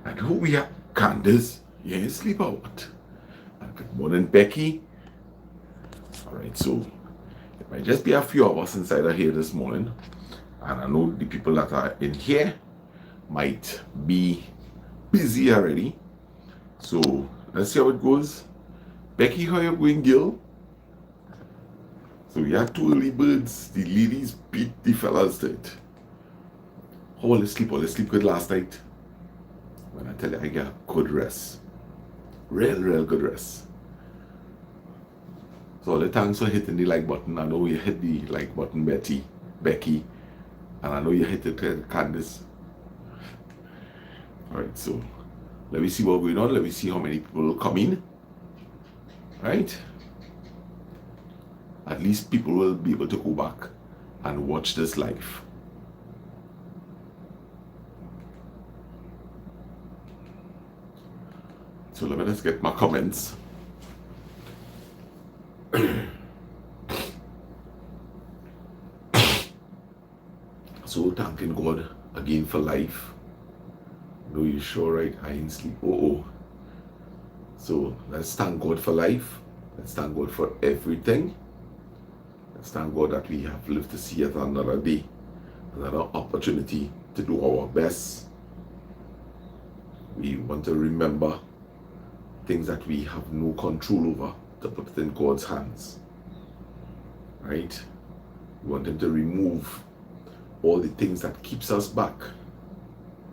And who we have? Candace, you ain't sleep out. And good morning, Becky. All right, so it might just be a few of us inside of here this morning. And I know the people that are in here might be busy already. So let's see how it goes. Becky, how you going, Gil? So we had two early birds. The ladies beat the fellas to it. How will they sleep? All they sleep good last night? When I tell you, I got good rest. Real good rest. So all the thanks for hitting the like button. I know you hit the like button, Becky. And I know you hit it, Candace. Alright, so let me see what's going on. Let me see how many people will come in. Right? At least people will be able to go back and watch this live. So let me just get my comments. So thanking God again for life. No, you sure right? I ain't sleep. Oh. So let's thank God for life. Let's thank God for everything. Let's thank God that we have lived to see yet another day, another opportunity to do our best. We want to remember things that we have no control over, to put it in God's hands. Right? We want Him to remove all the things that keeps us back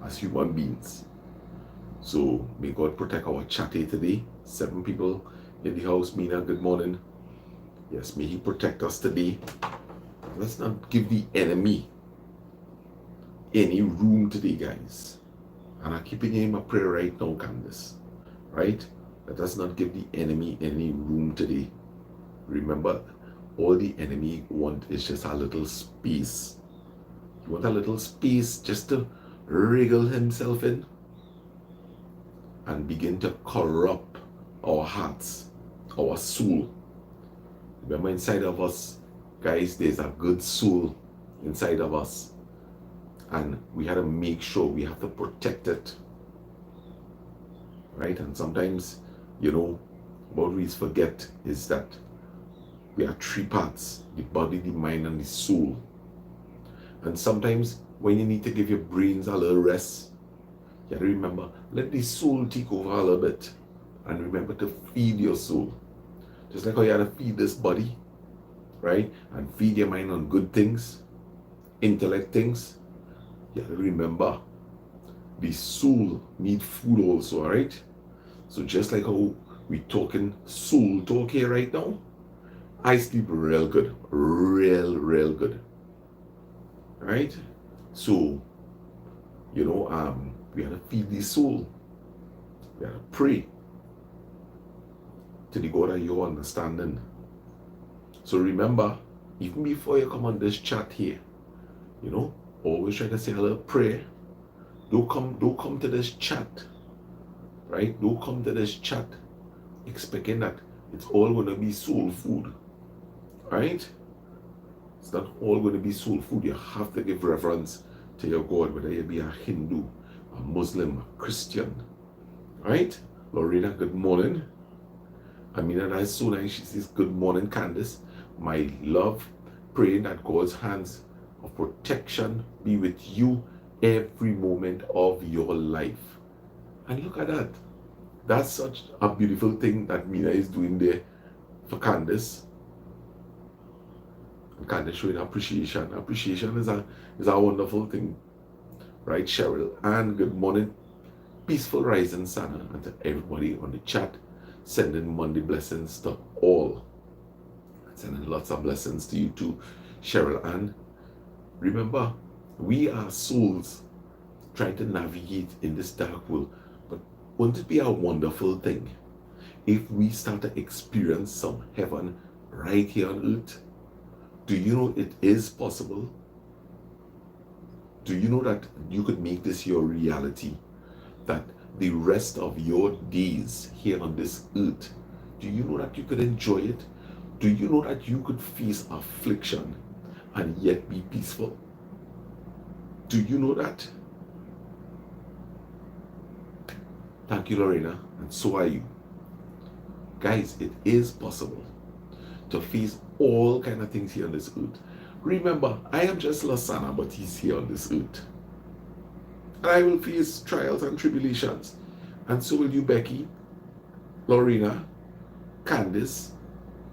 as human beings. So may God protect our chat here today. 7 people in the house. Mina, good morning. Yes, may He protect us today. Let's not give the enemy any room today, guys. And I'm keeping you in my prayer right now, Candace. Right? Let us not give the enemy any room today. Remember, all the enemy want is just a little space. You want a little space just to wriggle himself in and begin to corrupt our hearts, our soul. Remember, inside of us, guys, there's a good soul inside of us. And we have to make sure we have to protect it. Right? And sometimes, what we forget is that we are 3 parts: the body, the mind, and the soul. And sometimes when you need to give your brains a little rest, you have to remember, let the soul take over a little bit. And remember to feed your soul. Just like how you have to feed this body, right? And feed your mind on good things, intellect things. You have to remember, the soul need food also, right? So just like how we talking soul talk here right now, I sleep real good, real good, right? So, we have to feed the soul. We have to pray to the God of your understanding. So remember, even before you come on this chat here, always try to say a little prayer. Don't come to this chat, right? Don't come to this chat expecting that it's all going to be soul food, right? It's not all going to be soul food. You have to give reverence to your God, whether you be a Hindu, a Muslim, a Christian, right? Lorena, good morning. Amina, that's so nice. She says, good morning, Candace. My love, praying that God's hands of protection be with you every moment of your life. And look at that. That's such a beautiful thing that Mina is doing there for Candace. And Candace showing appreciation. Appreciation is a wonderful thing. Right, Cheryl? And good morning. Peaceful rising, Sana, and to everybody on the chat. Sending Monday blessings to all. Sending lots of blessings to you too, Cheryl. And remember, we are souls trying to navigate in this dark world. But won't it be a wonderful thing if we start to experience some heaven right here on earth? Do you know it is possible? Do you know that you could make this your reality? That the rest of your days here on this earth, do you know that you could enjoy it? Do you know that you could face affliction and yet be peaceful? Do you know that? Thank you, Lorena, and so are you. Guys, it is possible to face all kind of things here on this earth. Remember, I am just Lasana Baptiste here on this earth. And I will face trials and tribulations. And so will you, Becky, Lorena, Candice,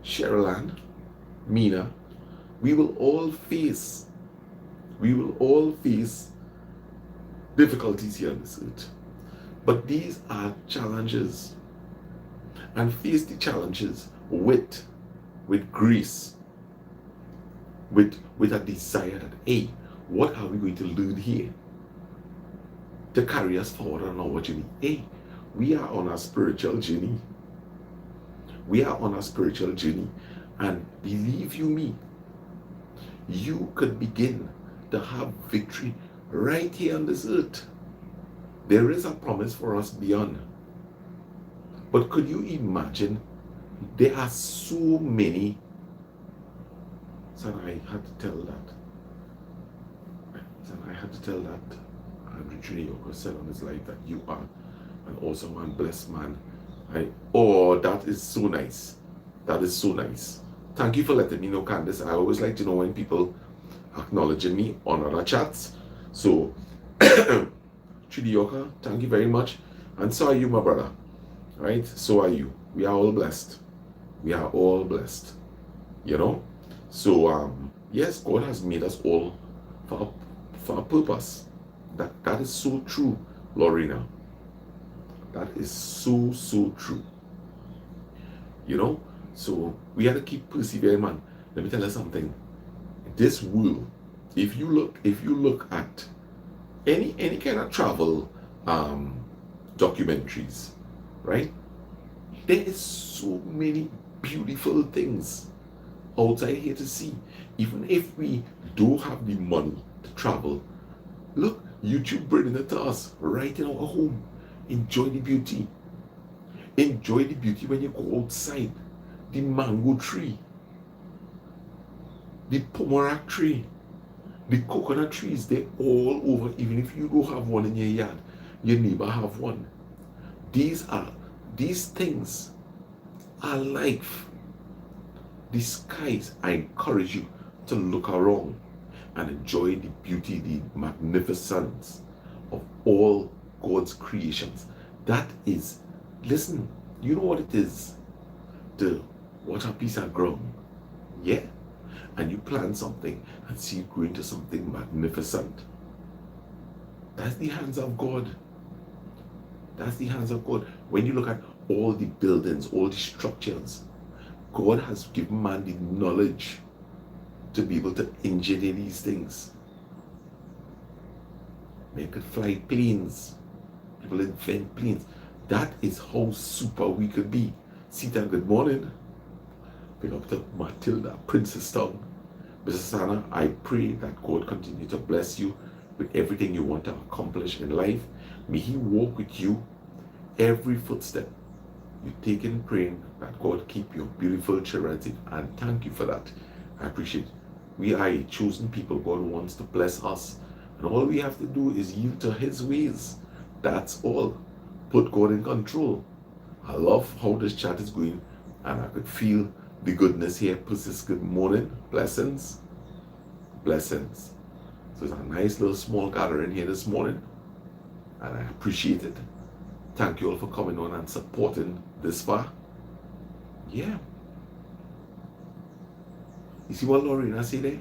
Cheryl Ann, Mina. We will all face difficulties here on this earth. But these are challenges. And face the challenges with grace, with a desire that, hey, what are we going to learn here to carry us forward on our journey? Hey, we are on a spiritual journey. We are on a spiritual journey. And believe you me, you could begin to have victory right here on this earth. There is a promise for us beyond. But could you imagine? There are so many. Son, I had to tell that. Andrew Trinioka said on his life that you are an awesome and blessed man. That is so nice. That is so nice. Thank you for letting me know, Candice. I always like to know when people acknowledging me on other chats. So, Trinioka, thank you very much. And so are you, my brother. Right? So are you. We are all blessed. We are all blessed. You know? So, yes, God has made us all for a purpose. That is so true, Lorena. That is so true. You know? So, we have to keep persevering, man. Let me tell you something. This world, if you look at any kind of travel documentaries, right? There is so many beautiful things outside here to see. Even if we don't have the money to travel, look, YouTube bringing it to us right in our home. Enjoy the beauty. Enjoy the beauty when you go outside. The mango tree, the pomerac tree, the coconut trees, they're all over. Even if you don't have one in your yard, your neighbor have one. These things are life. The skies, I encourage you to look around and enjoy the beauty, the magnificence of all God's creations. That is, listen, you know what it is to watch a piece of ground, yeah? And you plant something and see it grow into something magnificent. That's the hands of God. That's the hands of God. When you look at all the buildings, all the structures, God has given man the knowledge to be able to engineer these things. They could fly planes. People invent planes. That is how super we could be. Sita, good morning. Pick up to Matilda, Princess Town. Mrs. Sana, I pray that God continue to bless you with everything you want to accomplish in life. May He walk with you every footstep you take in, praying that God keep your beautiful children safe. And thank you for that. I appreciate it. We are a chosen people. God wants to bless us. And all we have to do is yield to His ways. That's all. Put God in control. I love how this chat is going. And I could feel the goodness here. Persist, good morning. Blessings. Blessings. So it's a nice little small gathering here this morning. And I appreciate it. Thank you all for coming on and supporting this far. Yeah. You see what Lorena said there?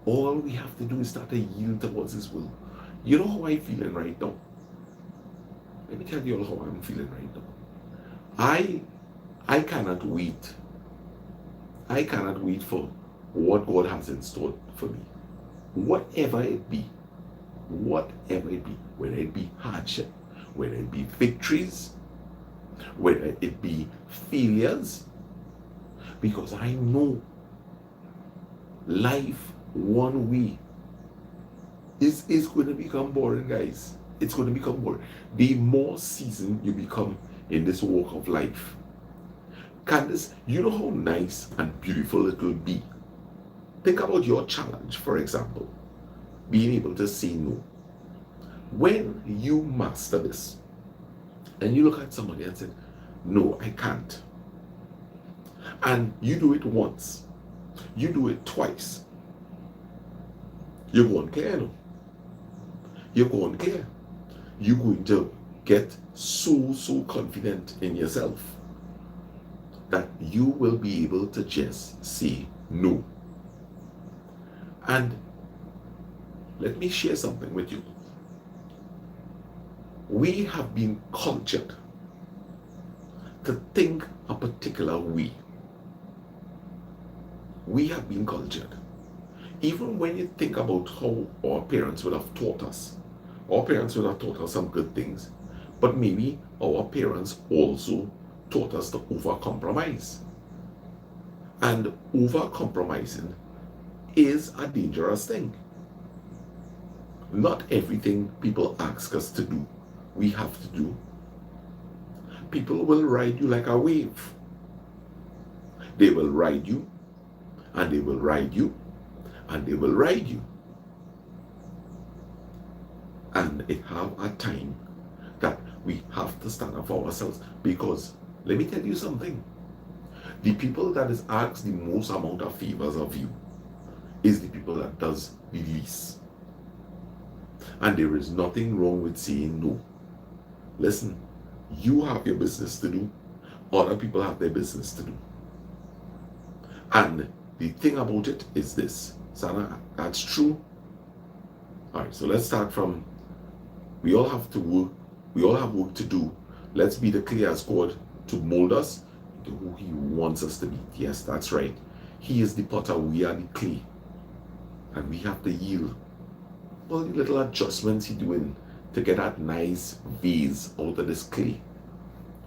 All we have to do is start to yield towards His will. You know how I'm feeling right now? Let me tell you all how I'm feeling right now. I cannot wait. I cannot wait for what God has in store for me. Whatever it be, whether it be hardship, whether it be victories, whether it be failures, because I know life one way is going to become boring, guys. It's going to become boring. The more seasoned you become in this walk of life. Candice, you know how nice and beautiful it will be. Think about your challenge, for example, being able to say no. When you master this, And you look at somebody and say, no, I can't. And you do it once, you do it twice, you're going clear, no? You're going clear. You're going to get so confident in yourself that you will be able to just say no. And let me share something with you. We have been cultured to think a particular way. We have been cultured. Even when you think about how our parents would have taught us, our parents would have taught us some good things, but maybe our parents also taught us to over-compromise. And over-compromising is a dangerous thing. Not everything people ask us to do, we have to do. People will ride you like a wave. They will ride you, and they will ride you, and they will ride you. And it have a time that we have to stand up for ourselves, because let me tell you something. The people that is asked the most amount of favors of you is the people that does the least. And there is nothing wrong with saying no. Listen, you have your business to do, other people have their business to do. And the thing about it is this, Sana, that's true. All right, so let's start from, we all have to work, we all have work to do. Let's be the clay as God to mold us into who He wants us to be. Yes, that's right. He is the potter, we are the clay. And we have to yield. All the little adjustments He's doing to get that nice vase out of this clay.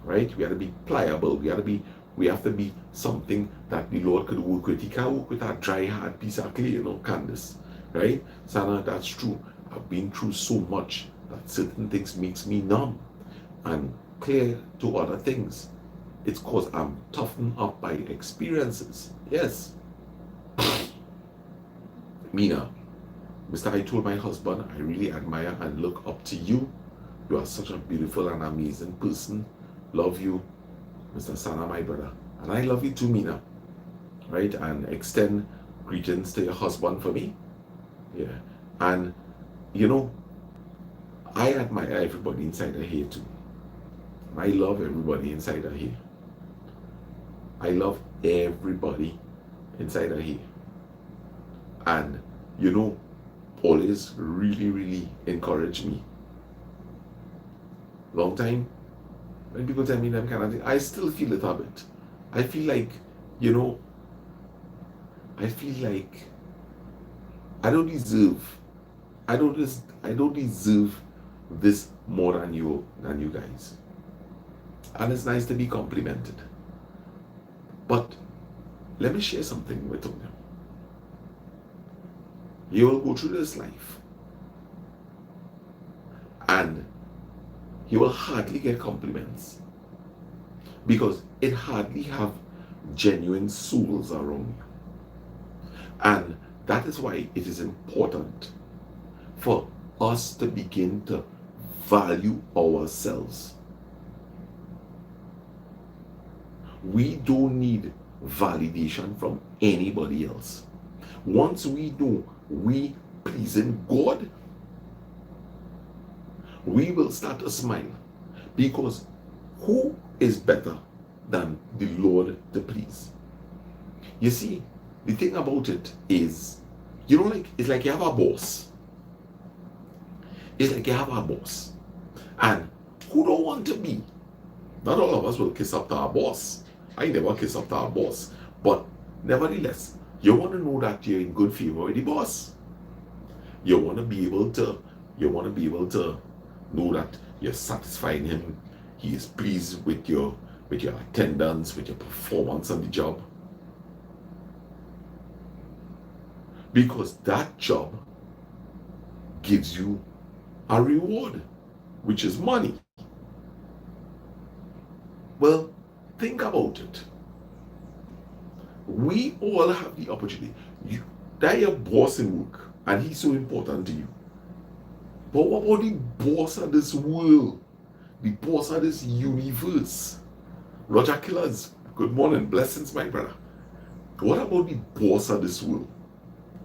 Right? We have to be pliable. We have to be something that the Lord could work with. He can't work with that dry, hard piece of clay, Candace. Right? Sana, that's true. I've been through so much that certain things makes me numb and clear to other things. It's because I'm toughened up by experiences. Yes. Mina, Mr. I told my husband, I really admire and look up to you. You are such a beautiful and amazing person. Love you, Mr. Sana, my brother. And I love you too, Mina. Right? And extend greetings to your husband for me. Yeah. And, I admire everybody inside of here too. I love everybody inside of here. I love everybody inside of here. And, always really encourage me. Long time, when people tell me them kind of thing, I still feel it a bit. I feel like, I don't deserve this more than you guys. And it's nice to be complimented. But let me share something with you. You will go through this life and you will hardly get compliments, because it hardly have genuine souls around you. And that is why it is important for us to begin to value ourselves. We don't need validation from anybody else. Once we know we pleasing God, we will start to smile, because who is better than the Lord to please? You see, the thing about it is, it's like you have a boss. It's like you have a boss. And who don't want to be? Not all of us will kiss up to our boss. I never kiss up to our boss. But nevertheless, you want to know that you're in good favor with the boss. You want to be able to know that you're satisfying him. He is pleased with your attendance, with your performance on the job. Because that job gives you a reward, which is money. Well, think about it. We all have the opportunity. That your boss in work, and he's so important to you. But what about the boss of this world? the boss of this universe? Roger Killers, good morning, blessings, my brother. What about the boss of this world?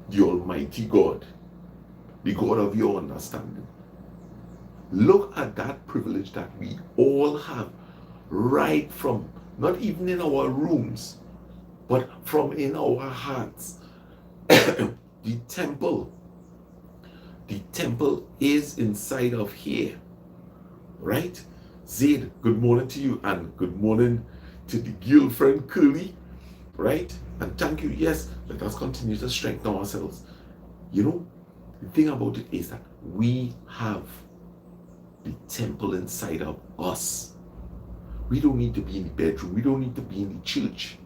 The Almighty God, the God of your understanding. Look at that privilege that we all have, right from, not even in our rooms, but from in our hearts. The temple is inside of here, right? Zaid, good morning to you, and good morning to the girlfriend Curly, right? And thank you. Yes, let us continue to strengthen ourselves. You know, the thing about it is that we have the temple inside of us. We don't need to be in the bedroom. We don't need to be in the church.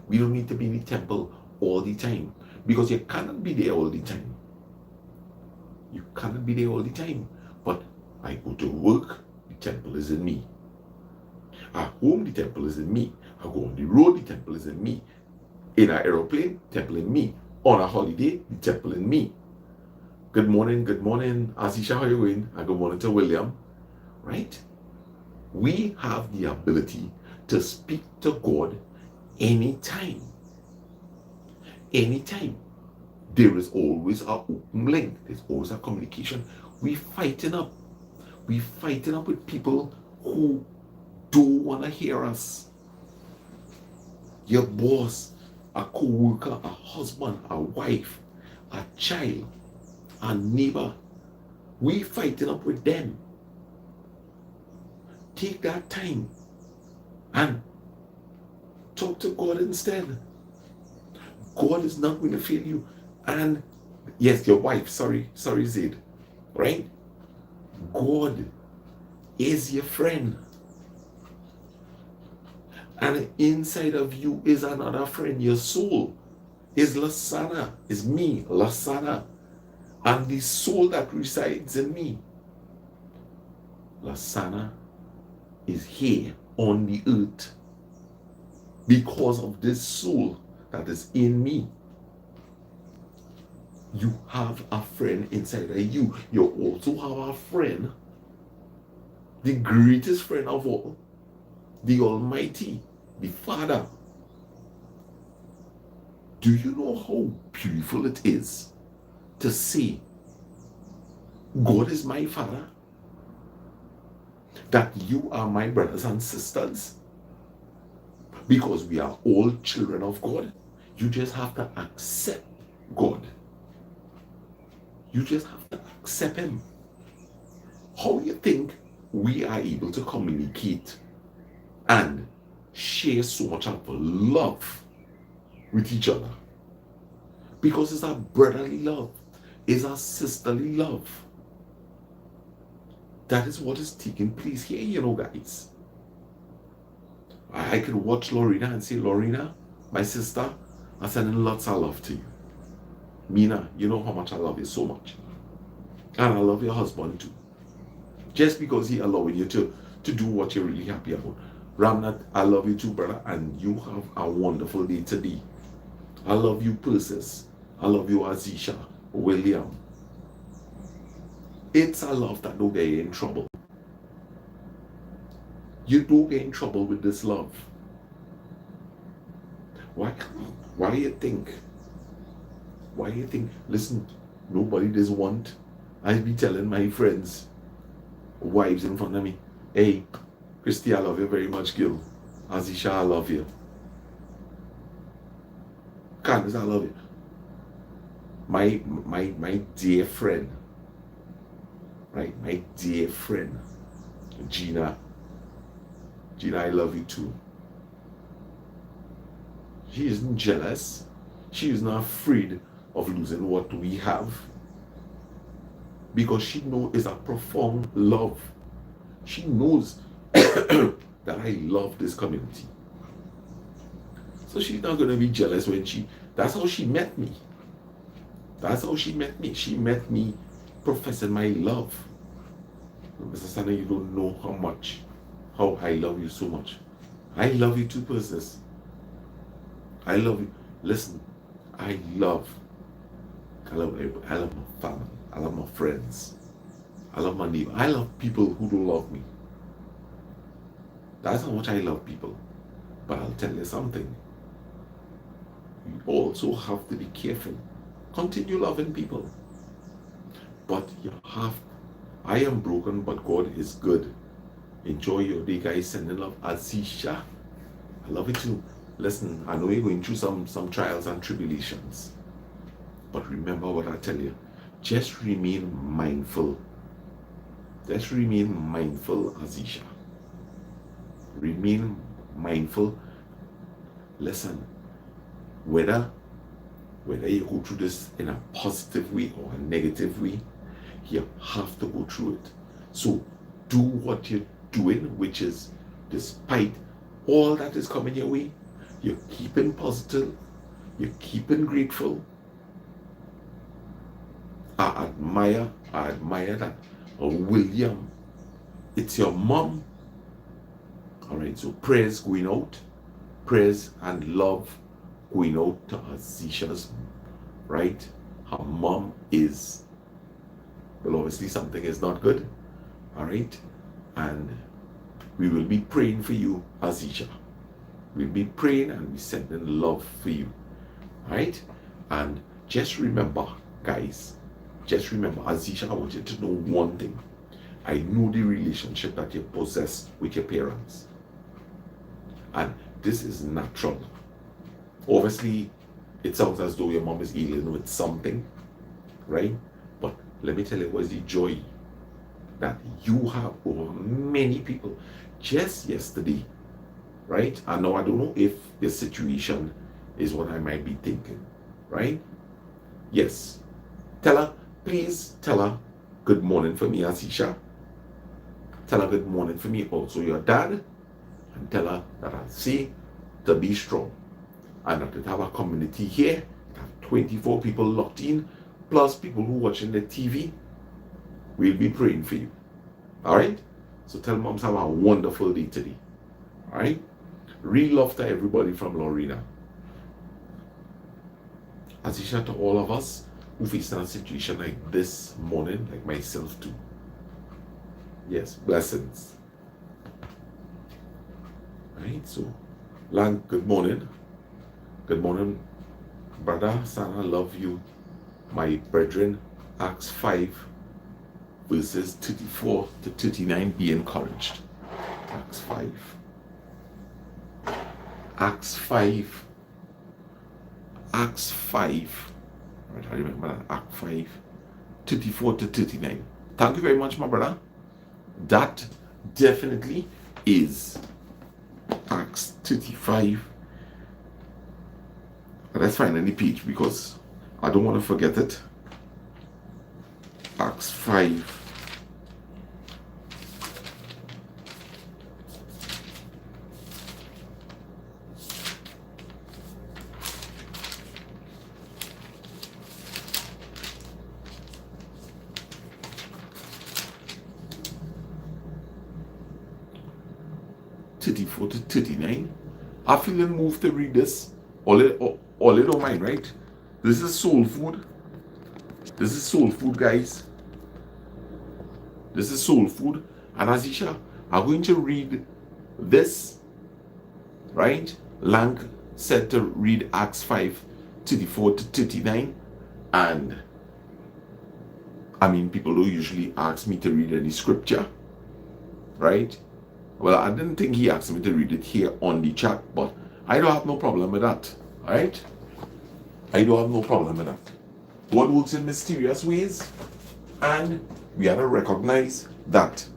We don't need to be in the temple all the time, because you cannot be there all the time. You cannot be there all the time. But I go to work, the temple is in me. At home, the temple is in me. I go on the road, the temple is in me. In an aeroplane, temple in me. On a holiday, the temple in me. Good morning, Asisha, how are you doing? And good morning to William, right? We have the ability to speak to God anytime. Anytime. There is always an open link. There's always a communication. We're fighting up with people who don't want to hear us. Your boss, a co-worker, a husband, a wife, a child, a neighbor. We fighting up with them. Take that time and talk to God instead. God is not going to fail you. And yes, your wife, sorry, Zaid, right? God is your friend. And inside of you is another friend. Your soul is Lasana, is me, Lasana. And the soul that resides in me, Lasana, is here on the earth because of this soul that is in me. You have a friend inside of you. You also have a friend, the greatest friend of all, the Almighty, the Father. Do you know how beautiful it is to say, God is my Father, that you are my brothers and sisters, because we are all children of God? You just have to accept God. You just have to accept Him. How do you think we are able to communicate and share so much of love with each other? Because it's a brotherly love, it's a sisterly love. That is what is taking place here, you know, guys. I could watch Lorena and say, Lorena, my sister, I'm sending lots of love to you. Mina, you know how much I love you so much. And I love your husband too. Just because he allowed you to do what you're really happy about. Ramnath, I love you too, brother, and you have a wonderful day today. I love you, Persis. I love you, Azisha, William. It's a love that don't get you in trouble. You don't get in trouble with this love. Why do you think? Why do you think? Listen, nobody does want. I be telling my friends, wives in front of me, hey, Christy, I love you very much, girl. Azisha, I love you. Candace, I love you. My dear friend, right? My dear friend, Gina, I love you too. She isn't jealous. She is not afraid of losing what we have, because she knows it's a profound love. She knows that I love this community. So she's not going to be jealous when that's how she met me. That's how she met me. She met me professing my love. Mr. Sana, you don't know how I love you so much. I love you too, Persis. I love you. Listen, I love everybody. I love my family. I love my friends. I love my neighbor. I love people who don't love me. That's how much I love people. But I'll tell you something. You also have to be careful. Continue loving people. But you have, I am broken, but God is good. Enjoy your day, guys. Sending love. Azisha, I love you too. Listen, I know you're going through some trials and tribulations. But remember what I tell you. Just remain mindful. Just remain mindful, Azisha. Remain mindful. Listen, whether you go through this in a positive way or a negative way, you have to go through it. So do what you're doing, which is, despite all that is coming your way, you're keeping positive, you're keeping grateful. I admire that. William, it's your mom. All right, so prayers going out, prayers and love going out to Azisha's, right? Her mom is, well, obviously something is not good, all right? And we will be praying for you, Azisha. We'll be praying and be sending love for you, all right? And just remember, guys, just remember, Azisha, I want you to know one thing. I know the relationship that you possess with your parents. And this is natural. Obviously, it sounds as though your mom is dealing with something, right? But let me tell you what's the joy that you have over many people. Just yesterday, right? And now I don't know if the situation is what I might be thinking, right? Yes. Please tell her good morning for me, Azisha. Tell her good morning for me, also your dad. And tell her that I say to be strong. And that we have a community here, we have 24 people locked in, plus people who are watching the TV. We'll be praying for you. All right? So tell moms have a wonderful day today. All right? Real love to everybody from Lorena. Azisha, to all of us who face a situation like this morning, like myself too. Yes, blessings. All right, so Lang, good morning. Good morning, brother. Sana, love you. My brethren, Acts 5, verses 34 to 39, be encouraged. Acts 5. Acts 5. Acts 5. Right, I remember that. Act 5, 34 to 39. Thank you very much, my brother. That definitely is Acts 35. Let's find any page because I don't want to forget it. Acts 5. To 39. I feel moved to read this. All it don't mind, right? This is soul food. This is soul food, guys. This is soul food. And Azisha, I'm going to read this, right? Lang said to read Acts 5, 34 to 39. And I mean, people don't usually ask me to read any scripture, right? Well, I didn't think he asked me to read it here on the chat, but I don't have no problem with that, all right? I don't have no problem with that. God works in mysterious ways, and we have to recognize that.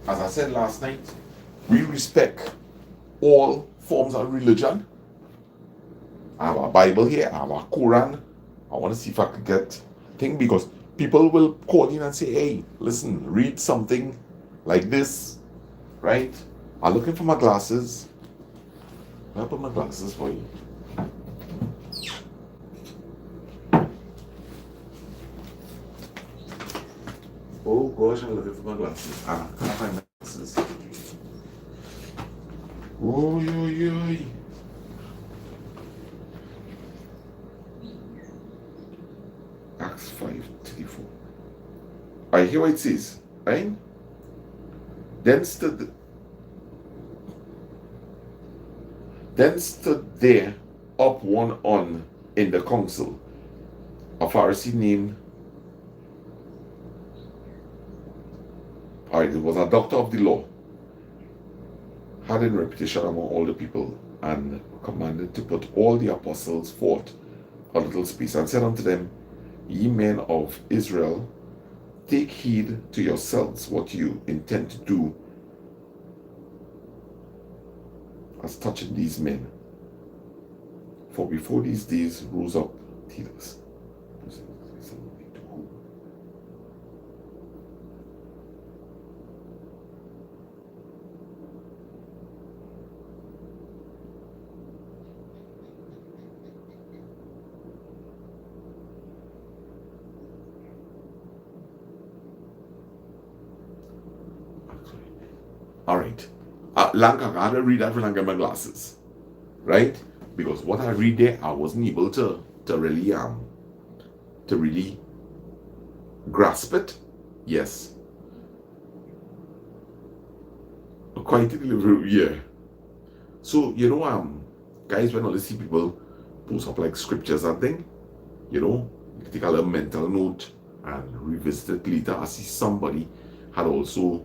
As I said last night, we respect all forms of religion. I have a Bible here, I have a Quran. I want to see if I could get a thing, because people will call in and say, hey, listen, read something like this, right? I'm looking for my glasses. I'll put my glasses for you. Oh gosh, I'm looking for my glasses. I can't find my glasses. Oh, yo. Acts 5:34. I hear what it says, right? Then stood Then stood there up one on in the council, a Pharisee named, it was a doctor of the law, had in reputation among all the people, and commanded to put all the apostles forth a little space, and said unto them, Ye men of Israel, take heed to yourselves what you intend to do as touching these men. For before these days rose up leaders. All right. Lanka, I had to read that when I get my glasses, right? Because what I read there, I wasn't able to really grasp it. Yes. Quite a little, yeah. So, guys, when I see people post up like scriptures and thing, you take a little mental note and revisit it later. I see somebody had also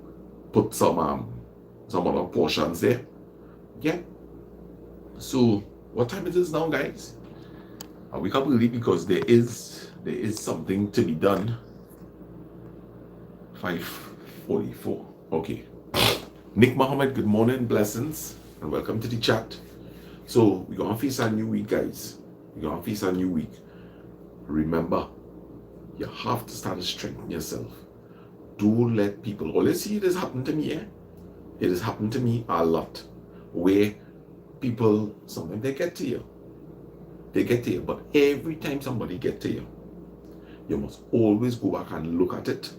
put some other portions there. Yeah. So what time it is now, guys? We can't believe, because there is something to be done. 5:44. Okay. Nick Mohammed, good morning, blessings, and welcome to the chat. So we're gonna face a new week, guys. We're gonna face a new week. Remember, you have to start to strengthen yourself. Don't let people, let's see, it has happened to me, It has happened to me a lot, where people, sometimes they get to you. But every time somebody gets to you, you must always go back and look at it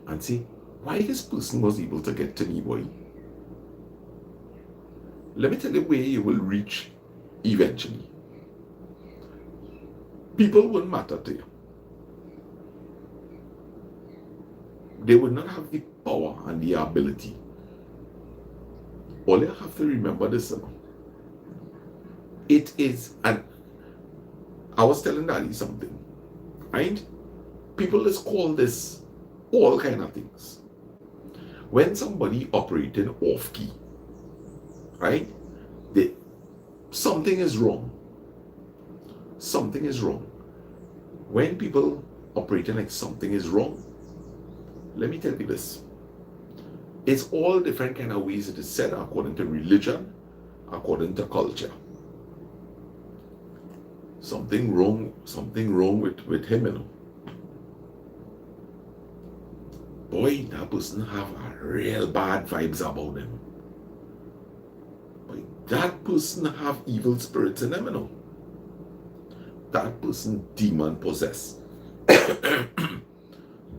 and say, why this person was able to get to me, boy? Let me tell you where you will reach eventually. People won't matter to you. They will not have the power and the ability. All you have to remember this, it is, and I was telling Daddy something, right? People just call this all kind of things. When somebody operating off key, right? Something is wrong. Something is wrong. When people operating like something is wrong, let me tell you this. It's all different kind of ways it is said, according to religion, according to culture. Something wrong with him, Boy, that person have a real bad vibes about them. Boy, that person have evil spirits in them, That person demon possessed.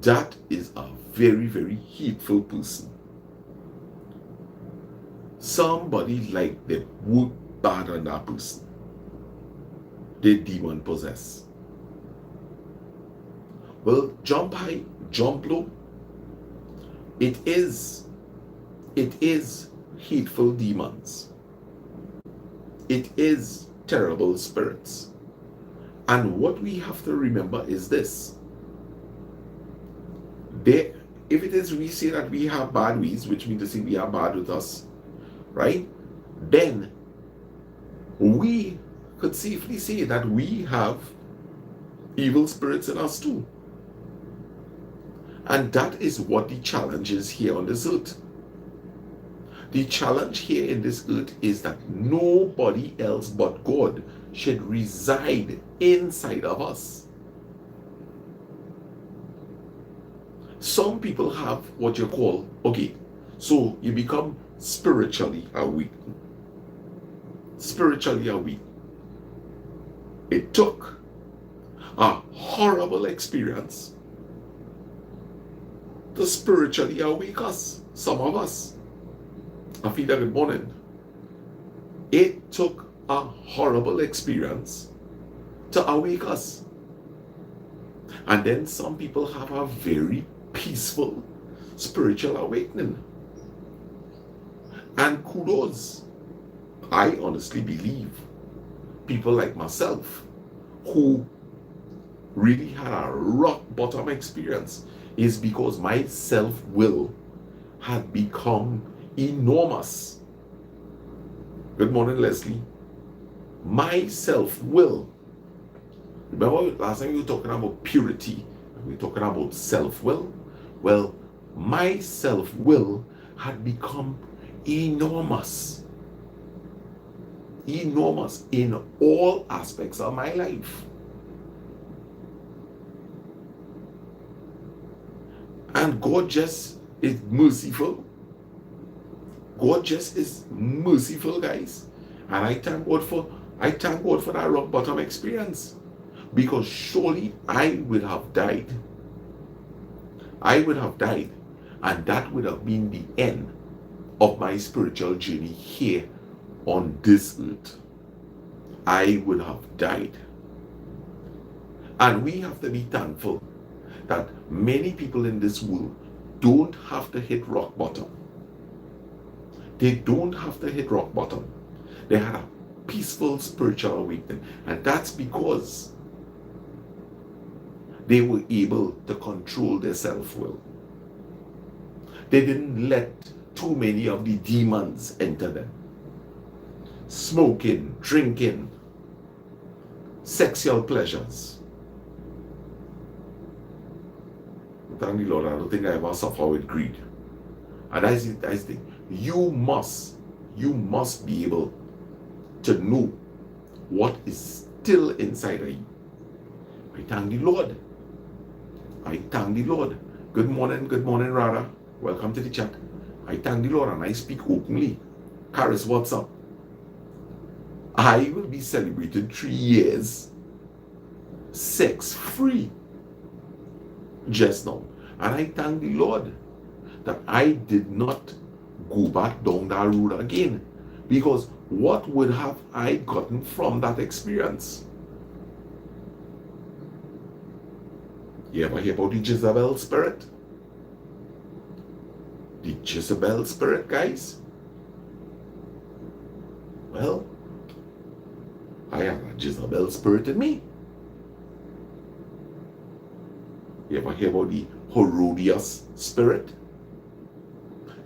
That is a very, very hateful person. Somebody like them would bad on that person. They demon possessed. Well, jump high, jump low. It is hateful demons. It is terrible spirits. And what we have to remember is this. If it is we say that we have bad ways, which means to say we are bad with us, right? Then we could safely say that we have evil spirits in us too. And that is what the challenge is here on this earth. The challenge here in this earth is that nobody else but God should reside inside of us. Some people have what you call, so you become spiritually awake. Spiritually awake. It took a horrible experience to spiritually awake us, some of us. I feel that good morning. It took a horrible experience to awake us. And then some people have a very peaceful spiritual awakening. And kudos. I honestly believe people like myself who really had a rock bottom experience is because my self-will had become enormous. Good morning, Leslie. My self-will. Remember last time we were talking about purity, we were talking about self-will? Well, my self-will had become enormous. Enormous in all aspects of my life. And God just is merciful. God just is merciful, guys. And I thank God for that rock bottom experience. Because surely I would have died. I would have died. And that would have been the end of my spiritual journey here on this earth. I would have died. And we have to be thankful that many people in this world don't have to hit rock bottom. They don't have to hit rock bottom. They had a peaceful spiritual awakening. And that's because they were able to control their self-will. They didn't let too many of the demons enter them. Smoking, drinking, sexual pleasures. Thank the Lord, I don't think I ever suffer with greed. And that's the thing. You must be able to know what is still inside of you. I thank the Lord. I thank the Lord. Good morning, Rada. Welcome to the chat. I thank the Lord and I speak openly. Karis, what's up? I will be celebrating 3 years sex-free just now. And I thank the Lord that I did not go back down that road again. Because what would have I gotten from that experience? You ever hear about the Jezebel spirit? The Jezebel spirit, guys? Well, I have a Jezebel spirit in me. You ever hear about the Herodias spirit?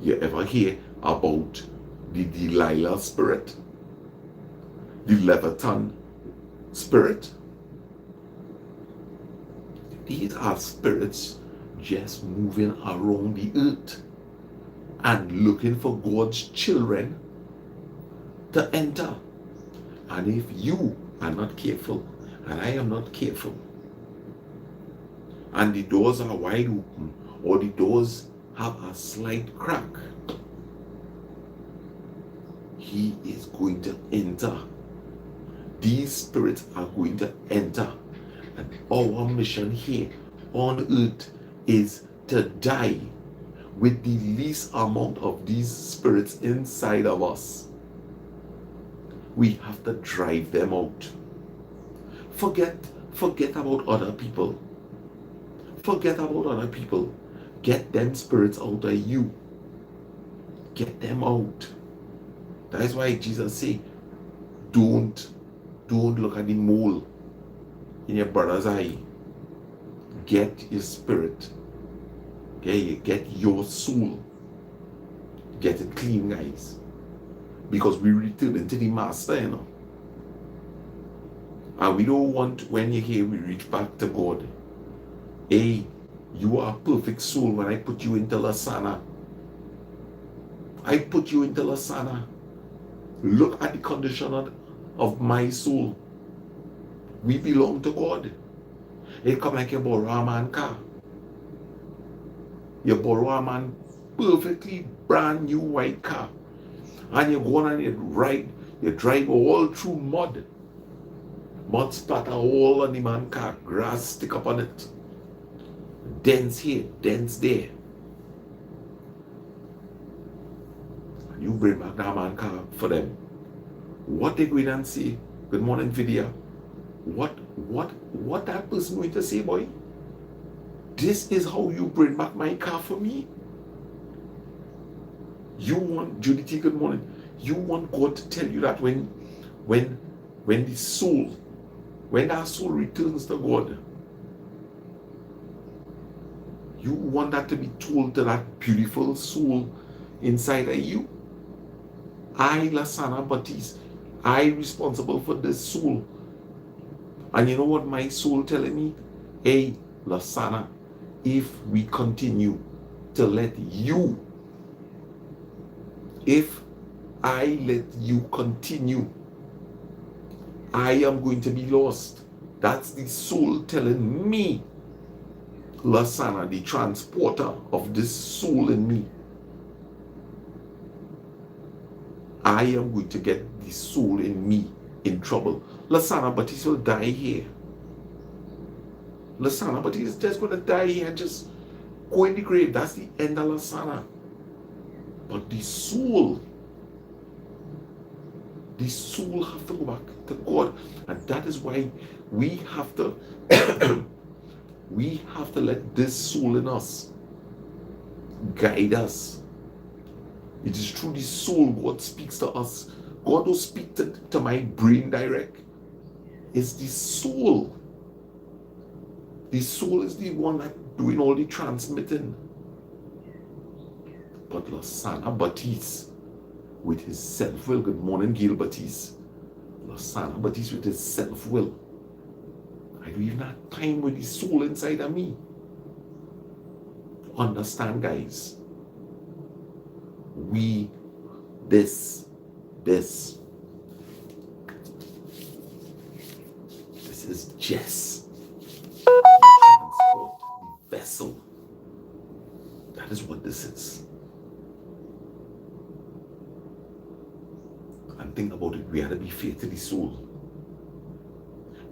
You ever hear about the Delilah spirit? The Leviathan spirit? These are spirits just moving around the earth and looking for God's children to enter. And if you are not careful, and I am not careful, and the doors are wide open, or the doors have a slight crack, he is going to enter. These spirits are going to enter. And our mission here on earth is to die with the least amount of these spirits inside of us. We have to drive them out. Forget about other people. Forget about other people. Get them spirits out of you. Get them out. That's why Jesus said, don't look at the mole in your brother's eye. Get your spirit. Okay, get your soul. Get it clean, guys. Because we return into the master, you know. And we don't want, when you hear we reach back to God. Hey, you are a perfect soul when I put you into Lasana. I put you into Lasana. Look at the condition of my soul. We belong to God. It come like you borrow a man car. You borrow a man perfectly brand new white car. And you go on and you drive all through mud. Mud splatter all on the man car. Grass stick up on it. Dents here, dents there. And you bring back that man car for them. What they go in and say, good morning, Vidya. What that person going to say, boy? This is how you bring back my car for me? You want, Judy T, good morning. You want God to tell you that when the soul, when our soul returns to God, you want that to be told to that beautiful soul inside of you. I, Lasana Baptiste, I responsible for this soul. And you know what my soul telling me? Hey, Lasana, if we continue to let you, if I let you continue, I am going to be lost. That's the soul telling me, Lasana, the transporter of this soul in me. I am going to get the soul in me in trouble. Lasana Baptiste will die here. Lasana Baptiste is just going to die here and just go in the grave. That's the end of Lasana. But the soul have to go back to God. And that is why we have to we have to let this soul in us guide us. It is through the soul God speaks to us. God don't speak to my brain direct. It's the soul. The soul is the one that doing all the transmitting. But Lasana Baptiste with his self-will. Good morning, Gil Baptiste. Lasana Baptiste with his self-will. I don't even have time with the soul inside of me. Understand, guys? This is just transport, the vessel. That is what this is. And think about it, we have to be fair to the soul.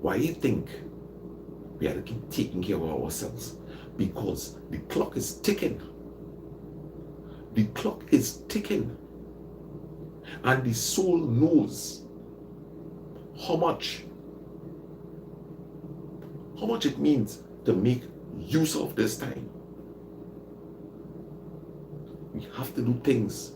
Why do you think we have to keep taking care of ourselves? Because the clock is ticking. The clock is ticking. And the soul knows how much it means to make use of this time. We have to do things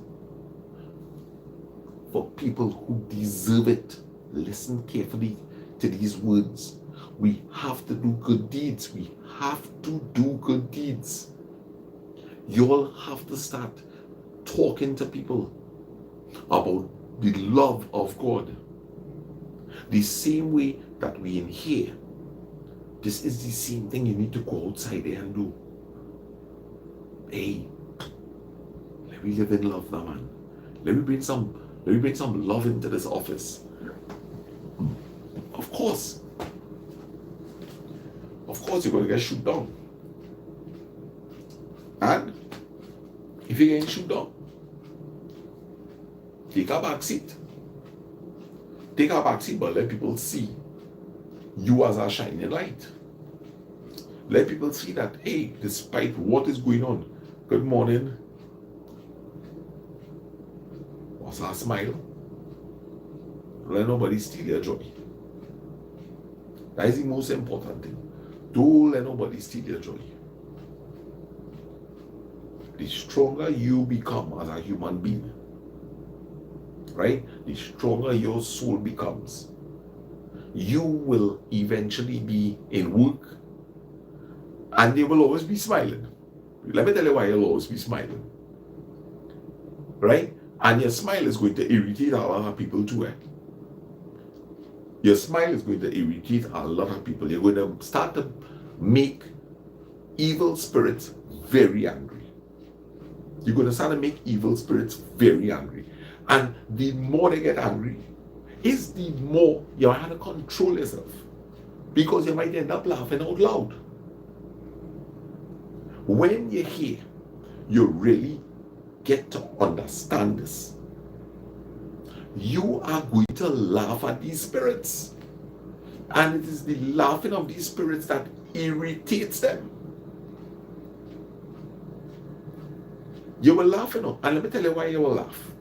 for people who deserve it. Listen carefully to these words. We have to do good deeds. We have to do good deeds. You all have to start talking to people about the love of God. The same way that we in here, this is the same thing you need to go outside there and do. Hey, let me live in love now, man. Let me bring some love into this office. Of course you're going to get shoot down. And if you're getting shoot down, take a back seat. Take a back seat, but let people see you as a shining light. Let people see that, hey, despite what is going on, good morning. What's our smile? Let nobody steal your joy. That is the most important thing. Don't let nobody steal your joy. The stronger you become as a human being, right? The stronger your soul becomes. You will eventually be in work and you will always be smiling. Let me tell you why you'll always be smiling. Right? And your smile is going to irritate a lot of people too. Your smile is going to irritate a lot of people. You're going to start to make evil spirits very angry. You're going to start to make evil spirits very angry. And the more they get angry, is the more you have to control yourself. Because you might end up laughing out loud. When you're here, you really get to understand this. You are going to laugh at these spirits. And it is the laughing of these spirits that irritates them. You will laugh, and let me tell you why you will laugh.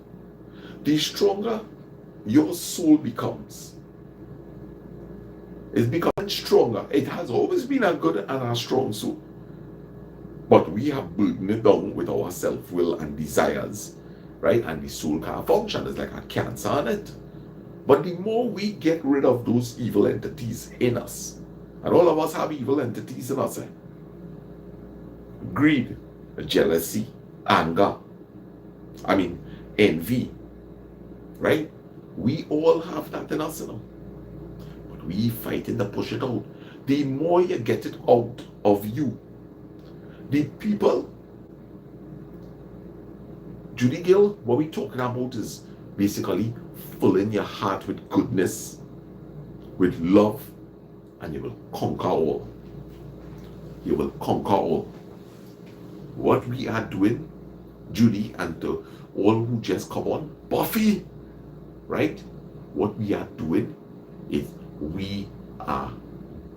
The stronger your soul becomes, it's becoming stronger. It has always been a good and a strong soul. But we have burdened it down with our self-will and desires. right? And the soul can't function. It's like a cancer on it. But the more we get rid of those evil entities in us, and all of us have evil entities in us, greed, jealousy, anger, envy, right? We all have that in us, but we fighting to push it out. The more you get it out of you, the people, Judy Gill, what we're talking about is basically filling your heart with goodness, with love, and you will conquer all. You will conquer all. What we are doing, Judy, and to all who just come on, Buffy, right? What we are doing is we are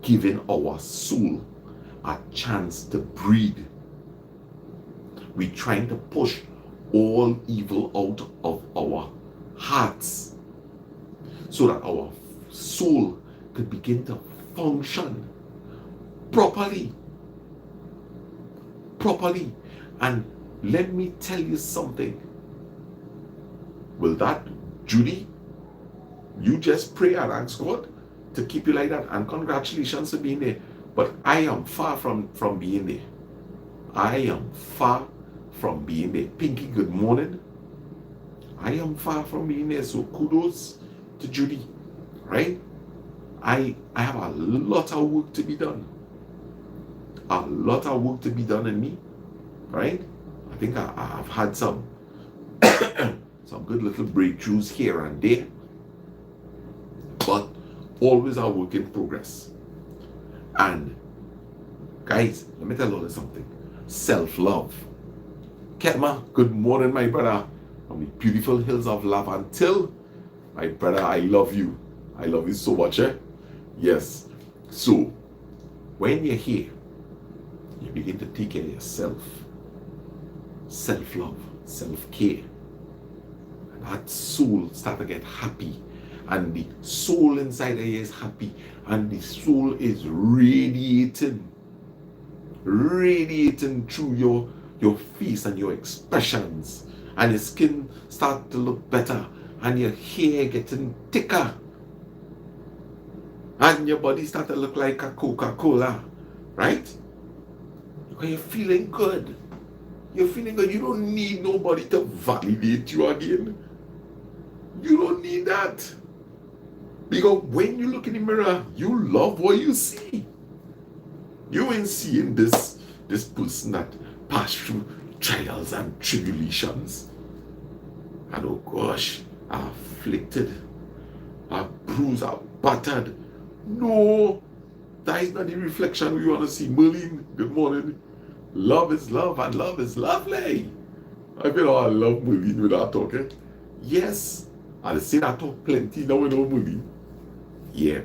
giving our soul a chance to breathe. We're trying to push all evil out of our hearts so that our soul could begin to function properly. And let me tell you something. Will that, Judy, you just pray and ask God to keep you like that, and congratulations for being there. But I am far from being there. I am far from being there. Pinky, good morning. I am far from being there, so kudos to Judy, right? I have a lot of work to be done. A lot of work to be done in me, right? I think I've had some good little breakthroughs here and there, but always a work in progress. And guys, let me tell you something. Self-love. Ketma, good morning, my brother, from the beautiful hills of Lavantil. My brother, I love you. I love you so much, Yes. So, when you're here, you begin to take care of yourself. Self-love, self-care. And that soul start to get happy. And the soul inside of you is happy. And the soul is radiating through your face and your expressions. And your skin start to look better. And your hair getting thicker. And your body start to look like a Coca-Cola. Right? Because you're feeling good. You're feeling good. You don't need nobody to validate you again. You don't need that. Because when you look in the mirror, you love what you see. You ain't seeing this person that passed through trials and tribulations. And oh gosh, afflicted, bruised, battered. No, that is not the reflection we want to see. Merlin, good morning. Love is love and love is lovely. I feel I love Merlin with that talking. Yes, I'll say that talk plenty now with Merlin. Yeah.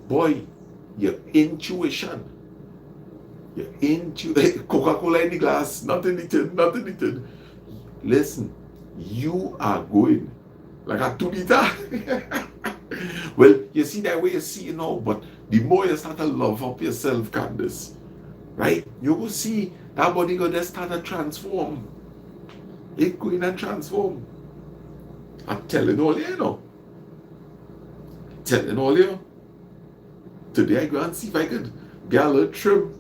Boy, your intuition. Coca-Cola in the glass, nothing needed. Listen, you are going like a 2 liter. Well, you see that way you see it now, but the more you start to love up yourself, Candace, right? You will see that body going to start to transform. It's going to transform. I'm telling all you, Telling all you. Today I go and see if I could get a little trim.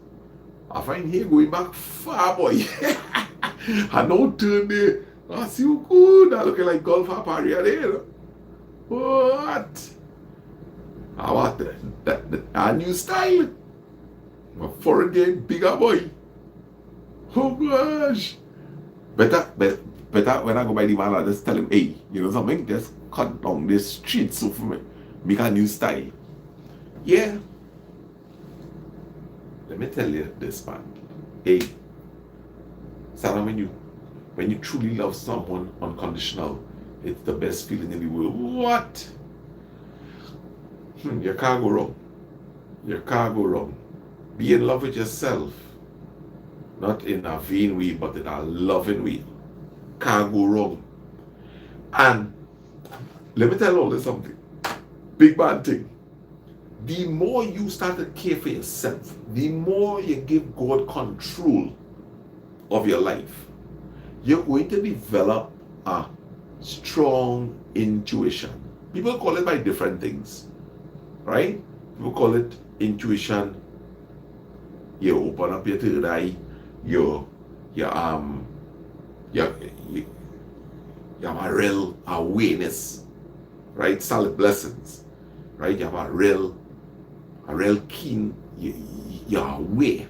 I find here going back far, boy. I know turn there. I see you good. I looking like golf up area there. What? I want a new style. My foreign game bigger, boy. Oh gosh. Better when I go by the man, I just tell him, hey, you know something? Just cut down this street so for me. Make a new style. Yeah. Let me tell you this, man. Hey, Sarah, when you truly love someone unconditional, it's the best feeling in the world. What? You can't go wrong. You can't go wrong. Be in love with yourself. Not in a vain way, but in a loving way. Can't go wrong. And let me tell you something. Big bad thing. The more you start to care for yourself, the more you give God control of your life, you're going to develop a strong intuition. People call it by different things, right? People call it intuition. You open up your third eye, you you you have a real awareness, right? Solid blessings, right? You have a real keen, you're aware,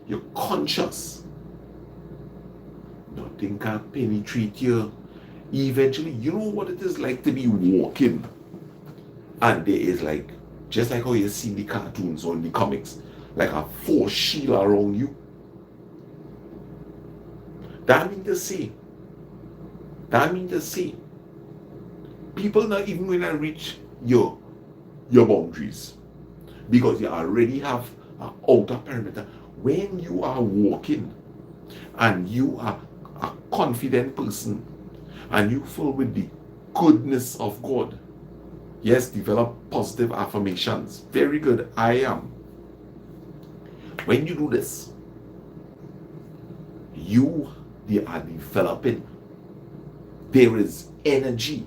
you're conscious. Nothing can penetrate you. Eventually, you know what it is like to be walking, and there is like, just like how you see the cartoons or in the comics, like a force shield around you. That means to say, people not even going to reach your boundaries, because you already have an outer perimeter. When you are walking and you are a confident person and you full with the goodness of God, yes, develop positive affirmations. Very good. I am. When you do this, they are developing. There is energy.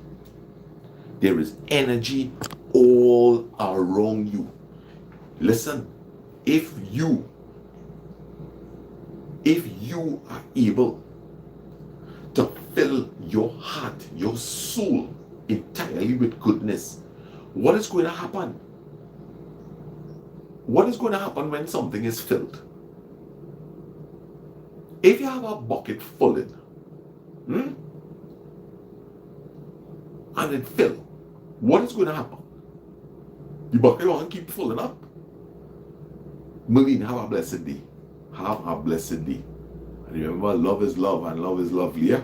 There is energy all around you. Listen, if you are able to fill your heart, your soul entirely with goodness, what is going to happen? What is going to happen when something is filled? If you have a bucket full and it fill, what is going to happen? The bucket will keep filling up. Marlene, have a blessed day. Have a blessed day. And remember, love is love and love is lovely. Yeah?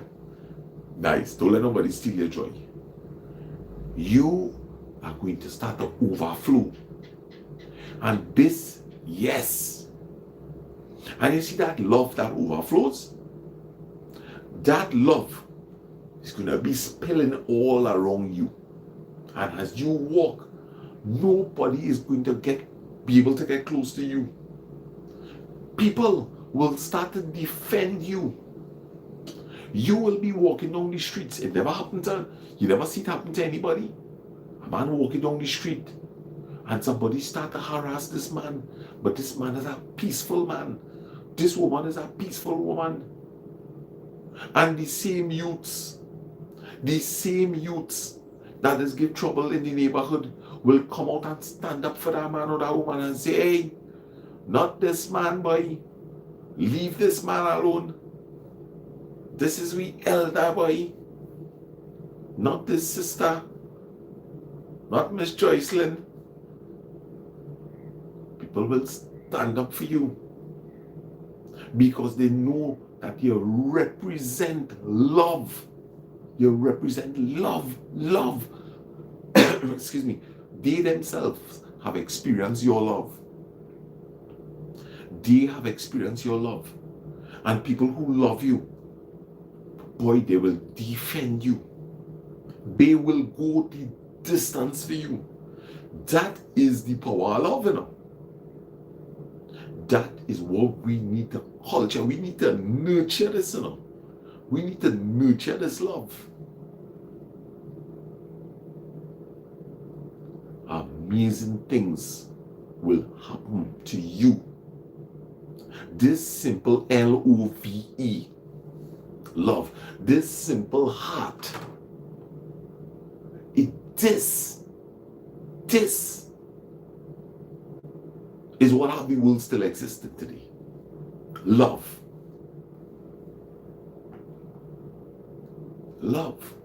Nice. Don't let nobody steal your joy. You are going to start to overflow. And this, yes. And you see that love that overflows? That love is going to be spilling all around you. And as you walk, nobody is going to be able to get close to you. People will start to defend you. You will be walking down the streets. It never happened you never see it happen to anybody. A man walking down the street and somebody start to harass this man. But this man is a peaceful man. This woman is a peaceful woman. And the same youths that is give trouble in the neighborhood will come out and stand up for that man or that woman and say, hey, not this man, boy. Leave this man alone. This is we elder, boy. Not this sister. Not Miss Joycelyn. People will stand up for you because they know that you represent love. You represent love. Excuse me. They themselves have experienced your love. They have experienced your love. And people who love you, boy, they will defend you. They will go the distance for you. That is the power of love, you know. That is what we need to culture. We need to nurture this, you know. We need to nurture this love. Amazing things will happen to you. This simple LOVE, love, this simple heart, this is what have the world still existed today. Love. Love.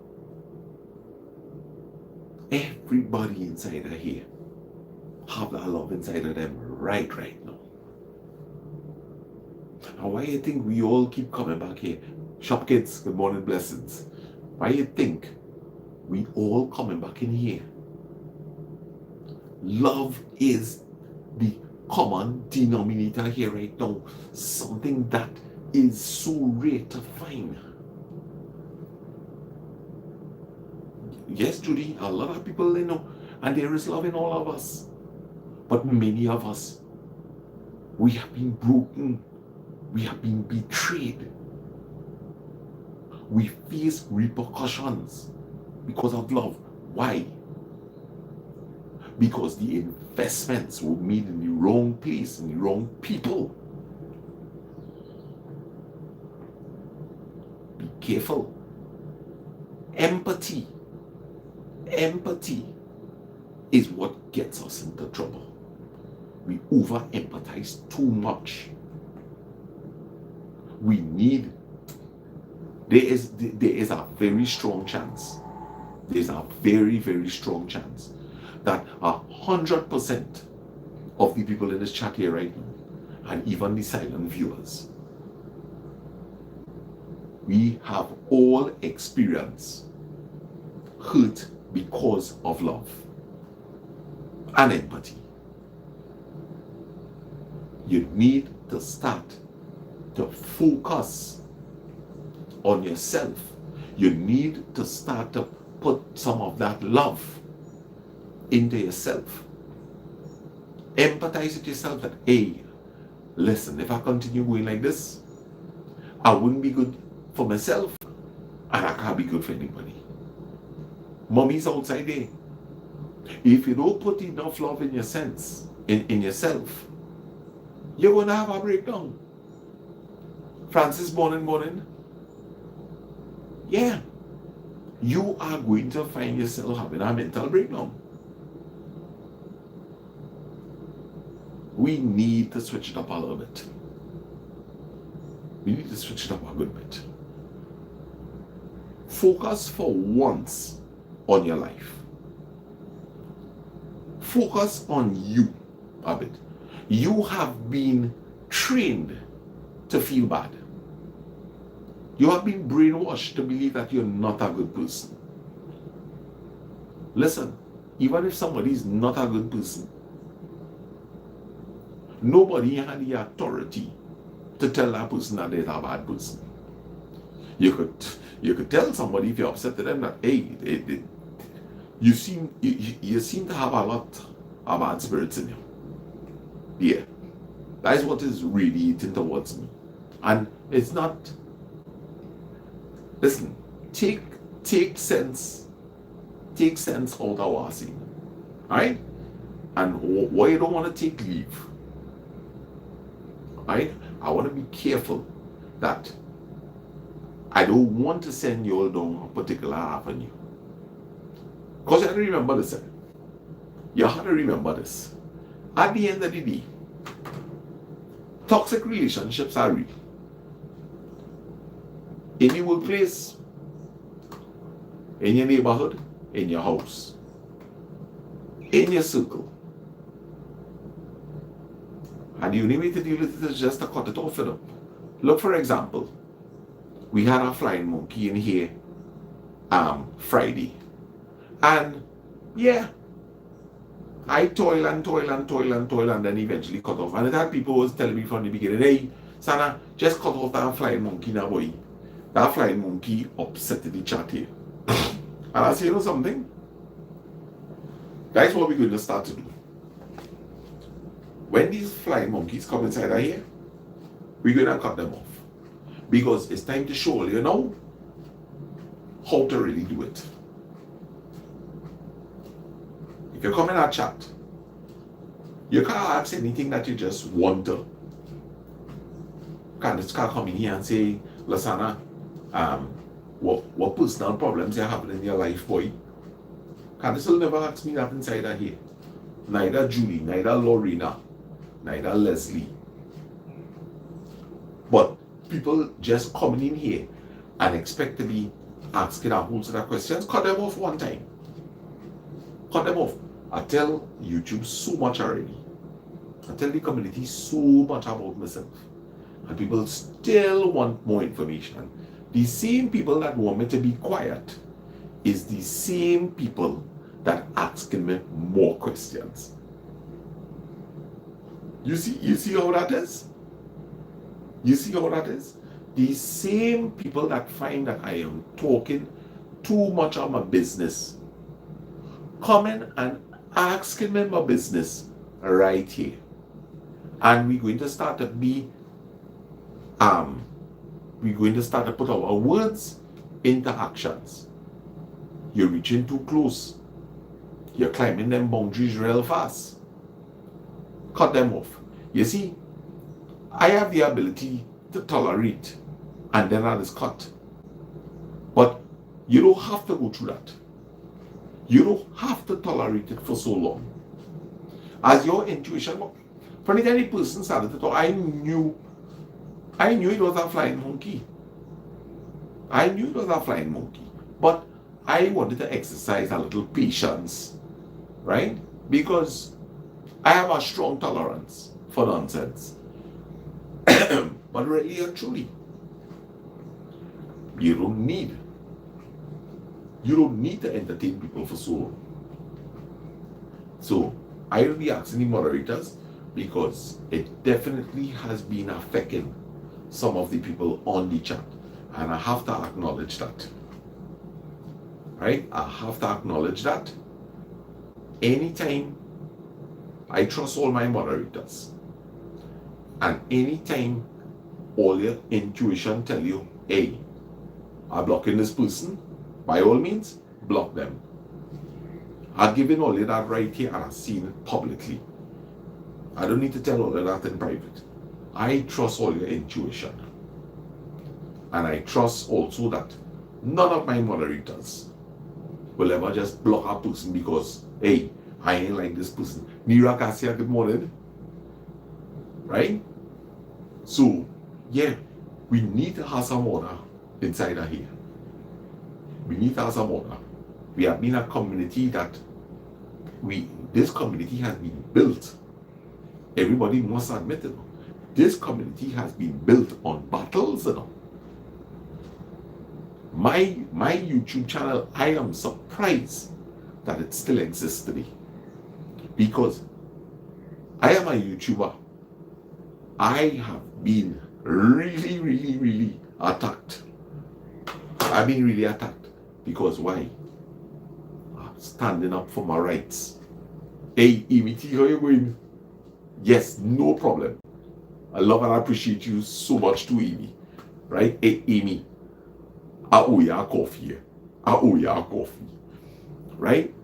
Everybody inside of here have that love inside of them right now. And why you think we all keep coming back here? Shop kids, good morning, blessings. Why you think we all coming back in here? Love is the common denominator here right now. Something that is so rare to find. Yes, Judy, a lot of people they know, and there is love in all of us. But many of us, we have been broken. We have been betrayed. We face repercussions because of love. Why? Because the investments were made in the wrong place, in the wrong people. Be careful. Empathy is what gets us into trouble. We over empathize too much. We need, there is a very strong chance, there's a very, very strong chance that 100% of the people in this chat here right now, and even the silent viewers, we have all experienced hurt because of love and empathy. You need to start to focus on yourself. You need to start to put some of that love into yourself. Empathize with yourself that, hey, listen, if I continue going like this, I wouldn't be good for myself, and I can't be good for anybody. Mommy's outside there. If you don't put enough love in your sense, in yourself, you're going to have a breakdown. Francis, morning. Yeah. You are going to find yourself having a mental breakdown. We need to switch it up a little bit. We need to switch it up a good bit. Focus for once on your life. Focus on you a bit. You have been trained to feel bad. You have been brainwashed to believe that you're not a good person. Listen, even if somebody is not a good person, nobody had the authority to tell that person that they're a bad person. You could tell somebody if you're upset with them that, hey, you seem to have a lot of bad spirits in you. Yeah, that is what is really eating towards me. And it's not, listen, take sense out of what I say. Alright? And why you don't want to take leave. Alright? I want to be careful that I don't want to send you all down a particular avenue. Because you have to remember this. You have to remember this. At the end of the day, toxic relationships are real. In your workplace, in your neighborhood, in your house, in your circle. And the only way to deal with it is just to cut it off with them. Look, for example, we had a flying monkey in here Friday. And yeah, I toil and then eventually cut off. And it had people was telling me from the beginning, hey, Sana, just cut off that flying monkey now, boy. That flying monkey upset the chat here. And I say, you know something? That's what we're going to start to do. When these flying monkeys come inside of here, we're going to cut them off. Because it's time to show you know how to really do it. If you come in our chat, you can't ask anything that you just want to. You can't come in here and say, Lasana, what personal problems you're having in your life, boy? Candice will never ask me that inside of here. Neither Julie, neither Lorena, neither Leslie. But people just coming in here and expect to be asking a whole set of questions, cut them off one time. Cut them off. I tell YouTube so much already. I tell the community so much about myself. And people still want more information. The same people that want me to be quiet is the same people that asking me more questions. You see how that is? You see how that is? The same people that find that I am talking too much of my business, coming and asking me my business right here. And we're going to start to be we're going to start to put our words into actions. You're reaching too close. You're climbing them boundaries real fast. Cut them off. You see, I have the ability to tolerate, and then that is cut. But you don't have to go through that. You don't have to tolerate it for so long. As your intuition, from the time the person started to talk, I knew it was a flying monkey. I knew it was a flying monkey. But I wanted to exercise a little patience, right? Because I have a strong tolerance for nonsense. But really and truly, you don't need to entertain people for so long. So I will be asking the moderators, because it definitely has been affecting some of the people on the chat, and I have to acknowledge that. Right? I have to acknowledge that. Anytime, I trust all my moderators, and anytime all your intuition tell you, hey, I'm blocking this person, by all means, block them. I've given all of that right here, and I've seen it publicly. I don't need to tell all of that in private. I trust all your intuition. And I trust also that none of my moderators will ever just block a person because, hey, I ain't like this person. Nira Cassia, good morning. Right? So, yeah, we need to have some order inside of here. We need to have some order. We have been a community that this community has been built. Everybody must admit it. This community has been built on battles. My YouTube channel, I am surprised that it still exists today, because I am a YouTuber. I have been really, really, really attacked. I've been really attacked. Because why? I'm standing up for my rights. Hey, EBT, how you going? Yes, no problem. I love and appreciate you so much too, Amy. Right? Hey, Amy, I owe you a coffee. I owe you a coffee. Right?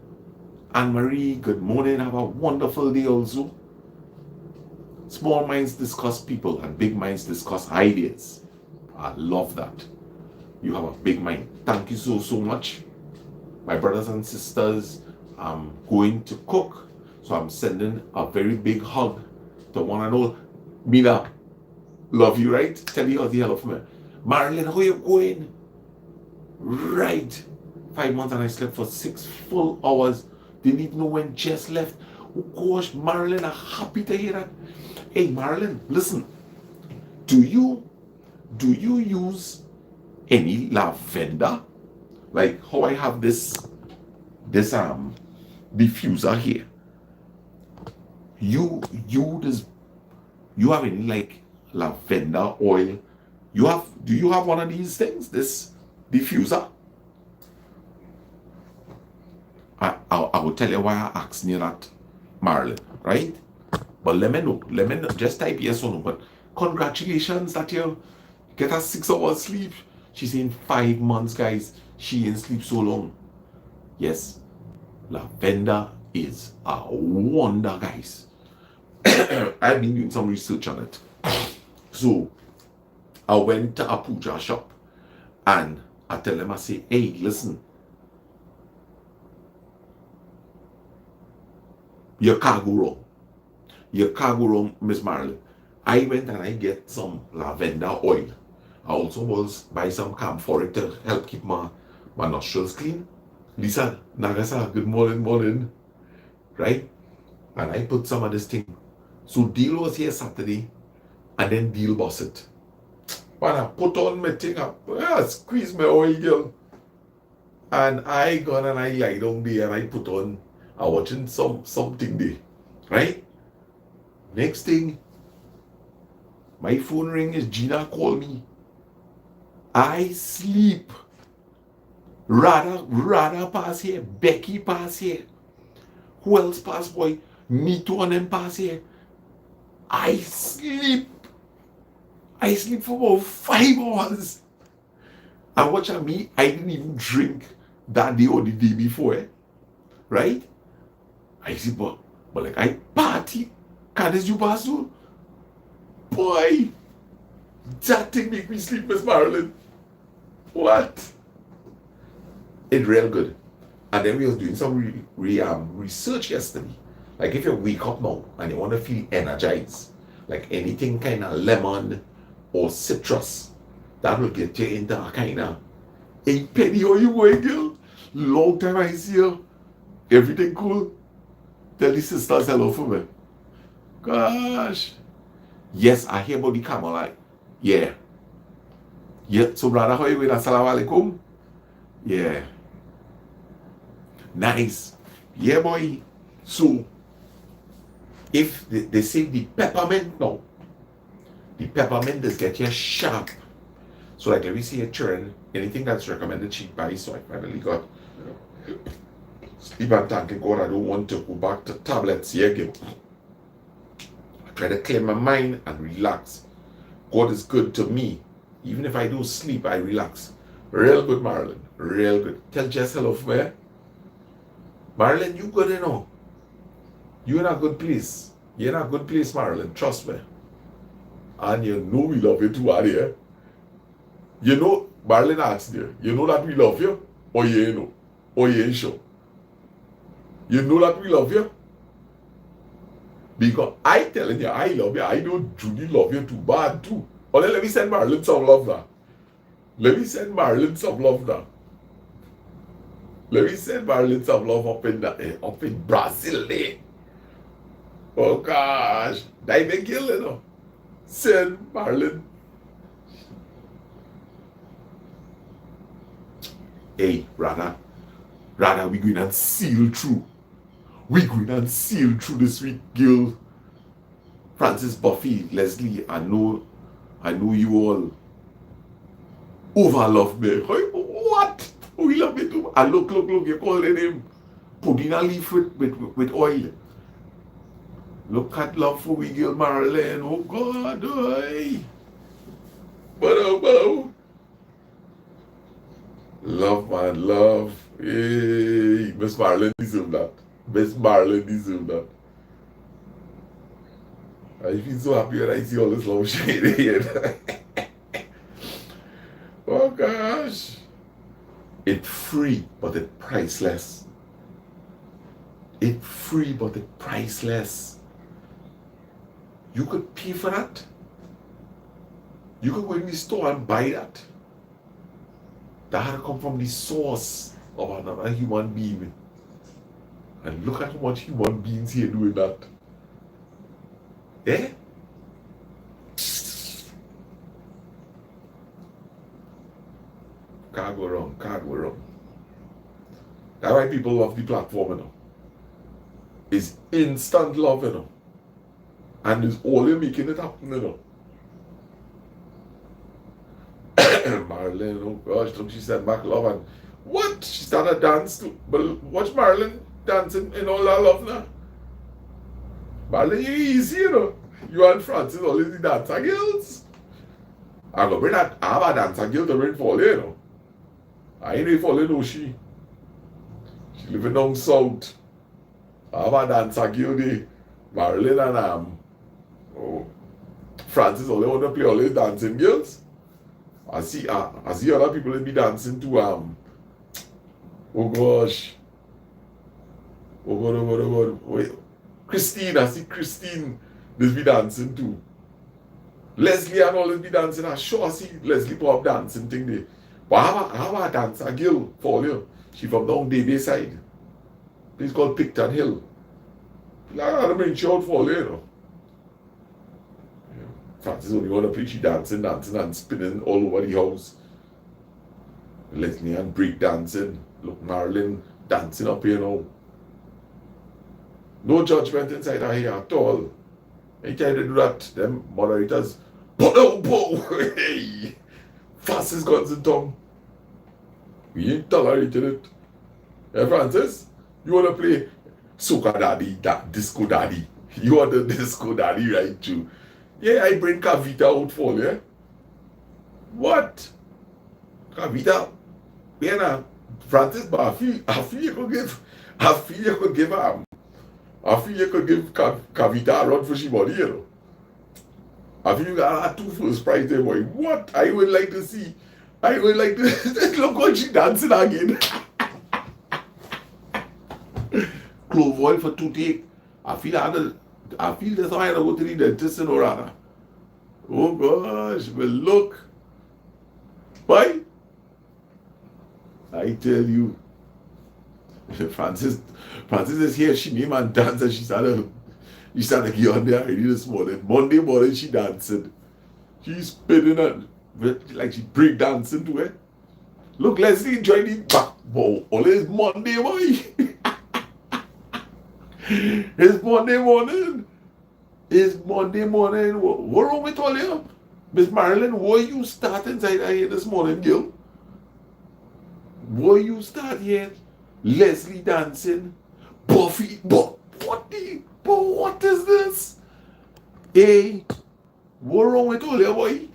Anne-Marie, good morning. Have a wonderful day also. Small minds discuss people and big minds discuss ideas. I love that. You have a big mind. Thank you so much. My brothers and sisters, I'm going to cook. So I'm sending a very big hug to one and all. Mina, love you, right? Tell you how the hell of me. Marilyn, how you going? Right. 5 months and I slept for 6 full hours. Didn't even know when Jess left. Oh gosh, Marilyn, I'm happy to hear that. Hey Marilyn, listen. Do you use any lavender? Like how I have this diffuser here. You have any like lavender oil? Do you have one of these things? This diffuser? I will tell you why I asked you that, Marilyn, right? But let me know. Just type yes or no. But congratulations that you get a 6 hours sleep. She's in 5 months, guys. She didn't sleep so long. Yes, lavender is a wonder, guys. I've been doing some research on it. So I went to a puja shop and I tell them, I say, hey, listen, your car go wrong. Your car go wrong, Miss Marilyn. I went and I get some lavender oil. I also was buy some camphor to help keep my nostrils clean. Lisa, Nagasa, good morning. Right? And I put some of this thing. So Deal was here Saturday, and then Deal boss it. When I put on my thing, I squeeze my oil, girl. And I gone and I lie down there and I put on, I watching something there. Right? Next thing, my phone ring is Gina call me. I sleep. Radha pass here. Becky pass here. Who else pass, boy? Me two and them pass here. I sleep. I sleep for about 5 hours. And watch at me, I didn't even drink that day or the day before, right? I see, but like I party, can't you pass through? Boy, that thing make me sleep, Miss Marilyn. What? It's real good. And then we was doing some research yesterday. Like if you wake up now and you want to feel energized, like anything kind of lemon or citrus, that will get you into a kind of, hey Penny, how you going, girl? Long time I see you. Everything cool? Tell the sisters hello for me. Gosh. Yes, I hear about the Carmelite. Yeah. Yeah. So brother, how you going? Assalamu alaikum. Yeah. Nice. Yeah, boy. So if they say the peppermint now, the peppermint does get you sharp. So like let me see a churn, anything that's recommended she buy. So I finally got sleep and thanking God I don't want to go back to tablets here again. I try to clear my mind and relax. God is good to me. Even if I do sleep, I relax. Real good, Marilyn. Real good. Tell Jess hello for me. Marilyn, you good, you know. You in a good place. You're in a good place, Marilyn. Trust me. And you know we love you too, are you? You know, Marilyn asked you, you know that we love you? Or you know? Or you ain't sure? You know that we love you? Because I telling you, I love you. I know Judy love you too bad too. Or let me send Marilyn some love now. Let me send Marilyn some love now. Let me send Marilyn some love up in Brazil. Oh gosh, they make you, you know. Send Marilyn. Hey, rather we going and seal through. We going and seal through this week, girl. Francis, Buffy, Leslie, I know you all overlove me. What? We love me too. And look, you calling him Pudina leaf with oil. Look at love for we girl Marilyn. Oh God, oi. But love, man, love. Hey, Miss Marilyn deserve that. Miss Marilyn deserve that. I feel so happy when I see all this love shade here. Oh gosh. It's free, but it's priceless. It's free, but it's priceless. You could pay for that. You could go in the store and buy that. That had to come from the source of another human being. And look at how much human beings here doing that. Eh? Can't go wrong. That's why people love the platform, you know. It's instant love, you know. And it's all you're making it happen, you know. Marilyn, oh gosh, look, she sent back love and what? She started dance too. But watch Marilyn dancing in all that love now. Marilyn, you easy, you know. You and Francis always the dancer girls. I'm gonna bring that. I have a dancer girl to bring for you, you know. I ain't really follow no she. She living down south. I have a dancer girl there. Marilyn and Francis only want to play all these dancing girls. I see other people that be dancing to oh gosh. Oh God. Wait. Christine, I see Christine this be dancing too. Leslie and all this be dancing. I sure see Leslie pop dancing thing there. But I have a dancer girl for you. She from down Davie side. It's called Picton Hill. I gotta bring she out for you, you know. Francis only want to play, she dancing and spinning all over the house. Leslie and break dancing. Look, Marilyn dancing up here now. No judgment inside her here at all. Anytime they do that, them moderators, hey, fastest guns in town. We ain't tolerating it. Hey Francis, you want to play Soca Daddy, Disco Daddy? You want the Disco Daddy, right, too? Yeah, I bring Kavita out for you. What? Kavita, Francis, but I feel you could give, I feel you could give I feel you could give Kavita a run for she body, you know. I feel you got two first prize there, boy. What? I would like to see. I would like to look what she dancing again. Clove oil for toothache. I feel that's why I had to go to the dentist and all. Oh gosh, but look. Why? I tell you. Francis is here. She name and dance and she started get on there already this morning. Monday morning she dancing. She's spinning and like she break dancing to it. Look, Leslie join the back ball. Always Monday boy. It's Monday morning. It's Monday morning. What wrong with all you? Miss Marilyn, what you start inside here this morning, girl? What you start here? Leslie dancing. Buffy. But what is this? Hey, what wrong with all you, boy?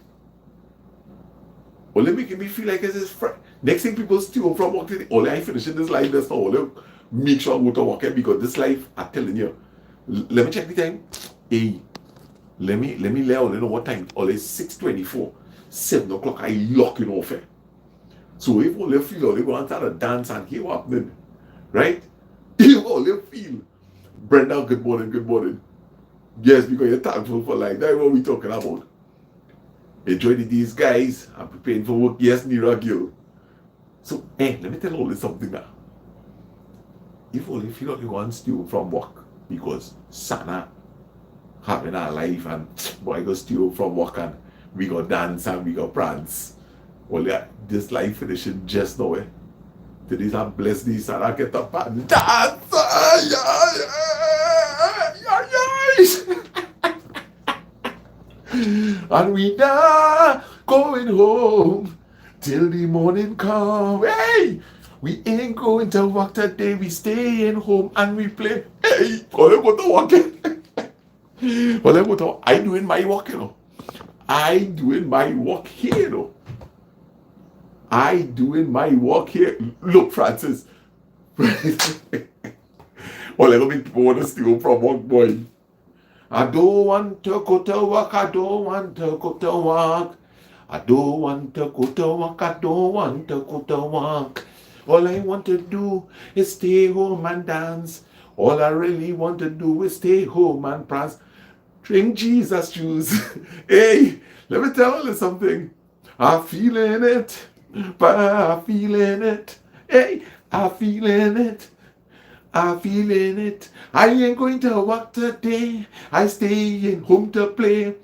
Only making me feel like it's his friend. Next thing people steal from work today. Only I finishing this life, that's not all. Make sure I go to work because this life, I'm telling you. Let me check the time. Hey, let me let you know what time. Only 6:24. 7 o'clock, I lock it off. So if all you feel, they go and start to dance and hear what happening. Right? If all you feel. Brenda, good morning, good morning. Yes, because you're thankful for life. That's what we're talking about. Enjoy the days, guys. I'm preparing for work. Yes, Nira girl. So, let me tell all you something now. If only feel like you want to steal from work because Sana having our life and boy go steal from work and we go dance and we go prance. Well, yeah, this life finishing just now. Today's a blessed day, Sana get up and dance. And we not going home till the morning come. Hey, we ain't going to work today. We staying home and we play. Hey, all I go to work. All I go to. I doing my work, you know. I doing my work here, you know. I doing my work here. Look, Francis. All I go be people want to steal from work, boy. I don't want to go to work. I don't want to go to work. I don't want to go to work. I don't want to go to work. All I want to do is stay home and dance. All I really want to do is stay home and prance. Drink Jesus juice. Hey, let me tell you something. I'm feeling it. But I'm feeling it. Hey, I'm feeling it. I'm feeling it. I ain't going to work today. I staying home to play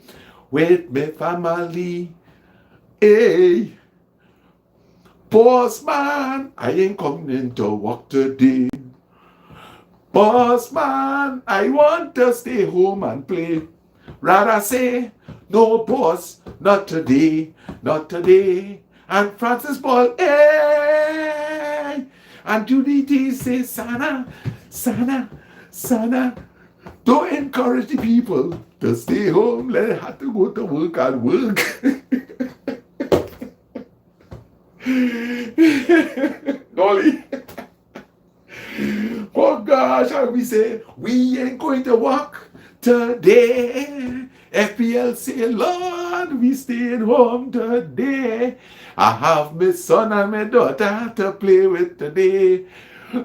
with my family. Hey, boss man, I ain't coming to work today. Boss man, I want to stay home and play. Rather say, no boss, not today, not today. And Francis Paul, hey! And Judy T says, Sana, Sana, Sana, don't encourage the people to stay home. Let them have to go to work and work. Dolly. Oh gosh, how we say, we ain't going to work today. FPL say, Lord, we staying home today. I have my son and my daughter to play with today.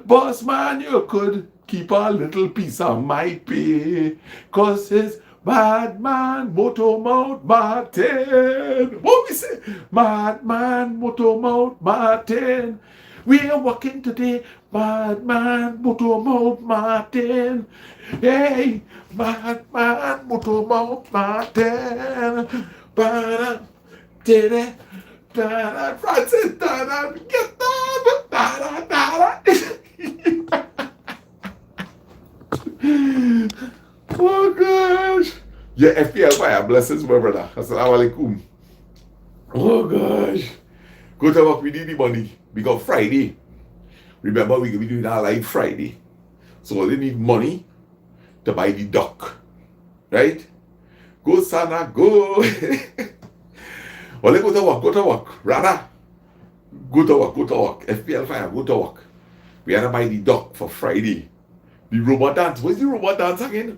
Boss man, you could keep a little piece of my pay. Cause it's Madman Motor Mount Martin. What we say? Madman Motor Mount Martin. We are working today. Madman Motor Mount Martin. Hey, Madman Motor Mount Martin. Ba-da, da-da, da-da, Francis, da-da, get down, da-da, da-da. Oh gosh. Yeah, FPL fire blessings, my brother. Assalamu alaikum. Oh gosh. Go to work, we need the money. Because Friday. Remember, we're going to be doing our live Friday. So they need money to buy the duck. Right? Go, Sana, go. Well, go to work, go to work. Rather, go to work, go to work. FPL fire, go to work. We had to buy the duck for Friday. The robot dance. What's the robot dance again?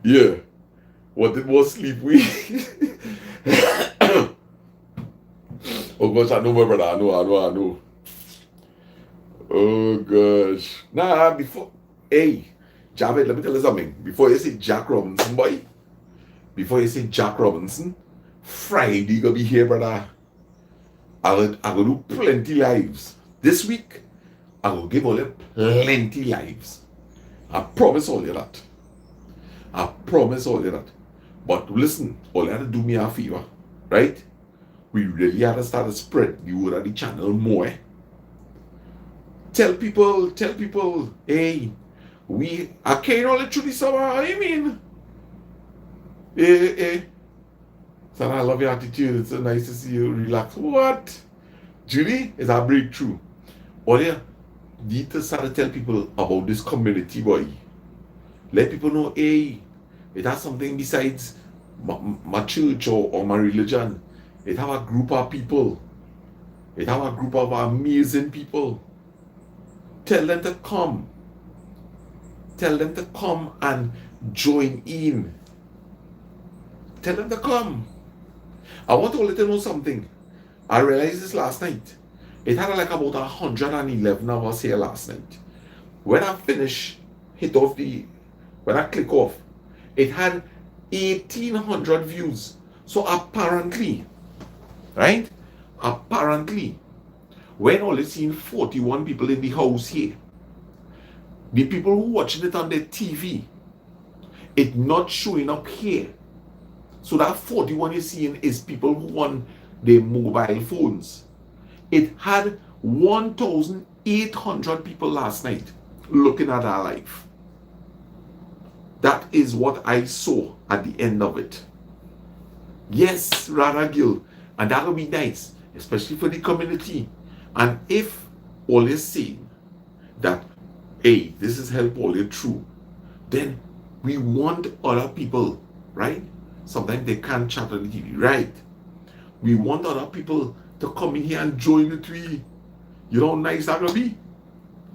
Yeah. What it was sleep week. Oh gosh, I know my brother. I know. Oh gosh. Nah, before. Hey, Javid, let me tell you something. Before you say Jack Robinson, boy. Before you say Jack Robinson, Friday gonna be here, brother. I gonna do plenty lives. This week, I will give all you plenty lives. I promise all you that. I promise all you that. But listen, all you have to do me a favor, right? We really have to start to spread the word of the channel more. Tell people, hey, I can't all through the summer, I mean. Hey. Son, I love your attitude. It's so nice to see you relax. What? Julie, it's a breakthrough. All you need to start to tell people about this community, boy. Let people know, hey, it has something besides my church or my religion. It have a group of people. It have a group of amazing people. Tell them to come. Tell them to come and join in. Tell them to come. I want to let you know something. I realized this last night. It had like about 111 of us here last night. When I finish, when I click off, it had 1,800 views. So apparently, right? Apparently, when only seeing 41 people in the house here, the people who watching it on their TV, it not showing up here. So that 41 you're seeing is people who on their mobile phones. It had 1,800 people last night looking at our live. That is what I saw at the end of it. Yes, Rara Gil. And that will be nice, especially for the community. And if all is saying that, hey, this is help all you through, then we want other people, right? Sometimes they can't chat on the TV, right? We want other people to come in here and join the tree. You know how nice that will be?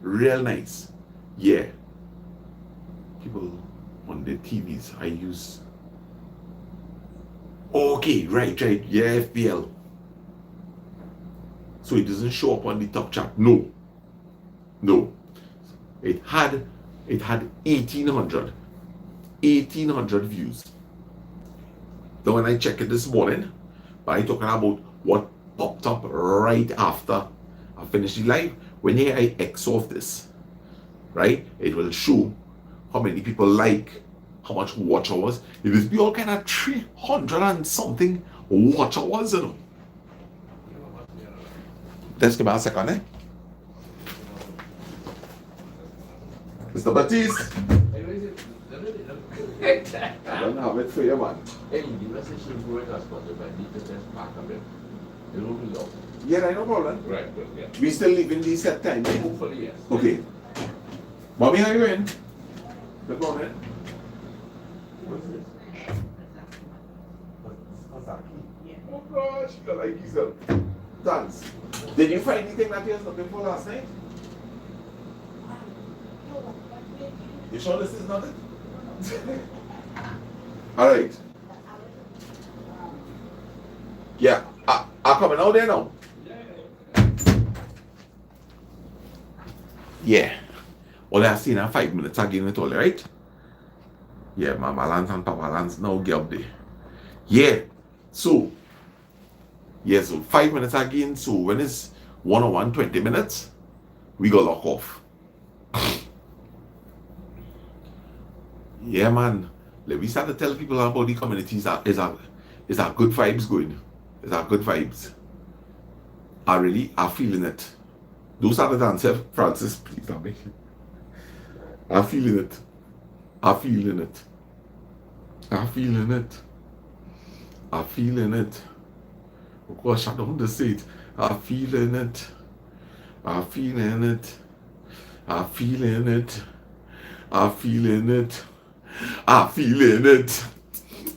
Real nice. Yeah. People on their TVs, I use. Okay, right. Yeah, FPL. So it doesn't show up on the top chat. No. It had 1,800 views. Then when I checked it this morning, by talking about what popped up right after I finished the live, when here I X off this, right, it will show how many people like, how much watch hours. It will be all kind of 300 and something watch hours, you know. Let's give me a second, eh? Mr. Baptiste. I don't have it for you, man. Yeah, no problem. Right, yeah. We still live in the set time. Hopefully, yes. Okay. Mommy, how you doing? Good morning. What's this? Oh gosh, you like yourself. Thanks. Did you find anything that you was looking for last night? You sure this is not it? Alright. Yeah, I'm coming out there now. Yeah. All I seen in 5 minutes again with all, right? Yeah, Mama Lance and Papa Lance now get up there. Yeah. So 5 minutes again. So when it's 101, 20 minutes, we go lock off. Yeah, man. Let me start to tell people about the communities. Is our good vibes going? Is our good vibes? I really are feeling it. Those are the dancer, Francis, please don't make it. I'm feeling it. I'm feeling it. I'm feeling it. I'm feeling it. Oh gosh, I don't want to say it. I'm feeling it. I'm feeling it. I'm feeling it. I'm feeling it. I'm feeling it.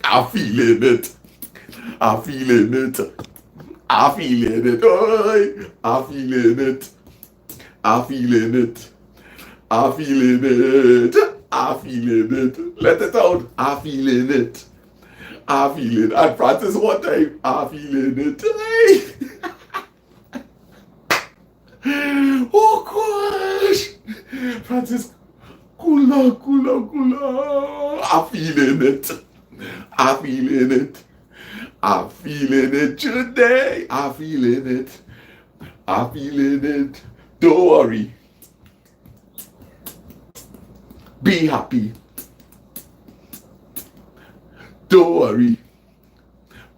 I'm feeling it. I'm feeling it. I'm feeling it. Oi. I'm feeling it. I'm feeling it. I'm feeling it. I'm feeling it. Let it out. I'm feeling it. I'm feeling it. And Francis one time, I'm feeling it. Hey. Oh gosh. Francis, cool down. I'm feeling it. I'm feeling it. I'm feeling it today. I'm feeling it. I'm feeling it. Don't worry. Be happy. Don't worry.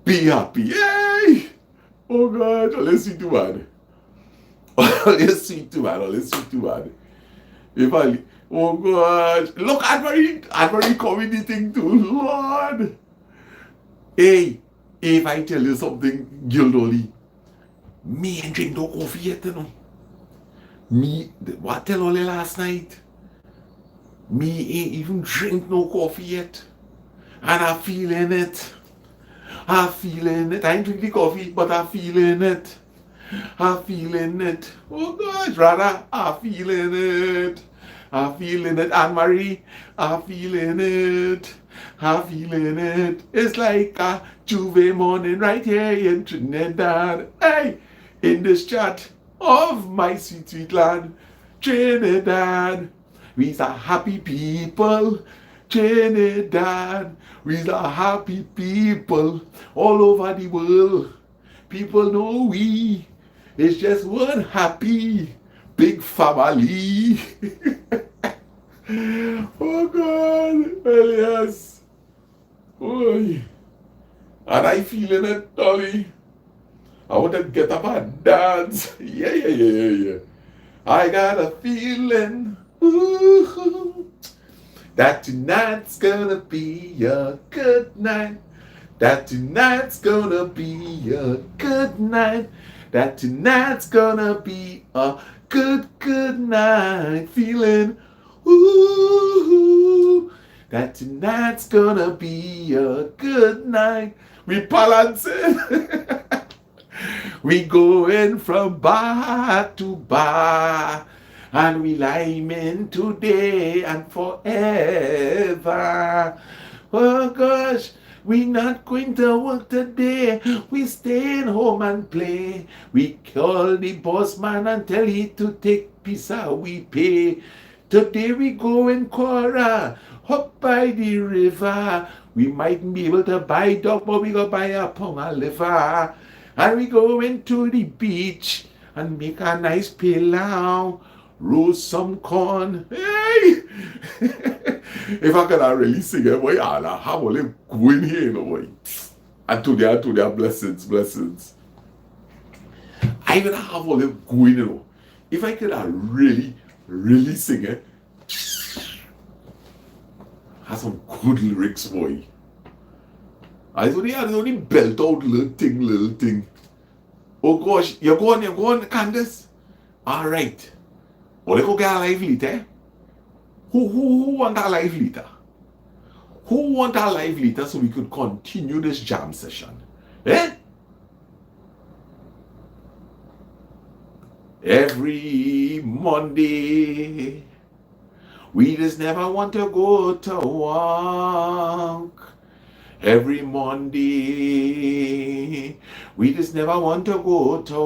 Be happy. Yay! Oh God, let's see too bad. Let's see too bad. Let's see too bad. If I, oh God, look, I've already comedy thing too, Lord. Hey, if I tell you something, Gildoli, me ain't drink no coffee yet, you know. Me, what I tell Oli last night? Me ain't even drink no coffee yet. And I'm feeling it. I'm feeling it. I ain't drink the coffee, but I'm feeling it. I'm feeling it. Oh gosh, rather, I'm feeling it. I'm feeling it. Anne Marie, I'm feeling it. I'm feeling it. It's like a Juve morning right here in Trinidad. Hey, in this chat of my sweet, sweet land, Trinidad. We's a happy people. Trinidad. We's a happy people all over the world. People know we. It's just one happy big family. Oh God, Elias. Oy. And I feeling it, Dolly. I want to get up and dance. Yeah. I got a feeling ooh, that tonight's gonna be a good night. That tonight's gonna be a good night. That tonight's gonna be a good night. Feeling ooh. That tonight's gonna be a good night. We balancing. We going from bar to bar. And we liming today and forever. Oh gosh, we not going to work today. We staying home and play. We call the boss man and tell he to take pizza we pay. Today we go in Cora, up by the river. We mightn't be able to buy dog, but we go buy a pound of liver. And we go into the beach and make a nice pillow, roast some corn. Hey! If I can really sing it, boy, I'll have all them going here, you know, boy. And to their blessings. I will have all them going, you know. If I could really sing it, have some good lyrics, boy. I only belt out little thing. Oh gosh, you're going, Candace? Alright. Well, let's go get a live leader. Who want a live leader? Who want a live leader so we could continue this jam session? Eh? Every Monday, we just never want to go to work. Every Monday, we just never want to go to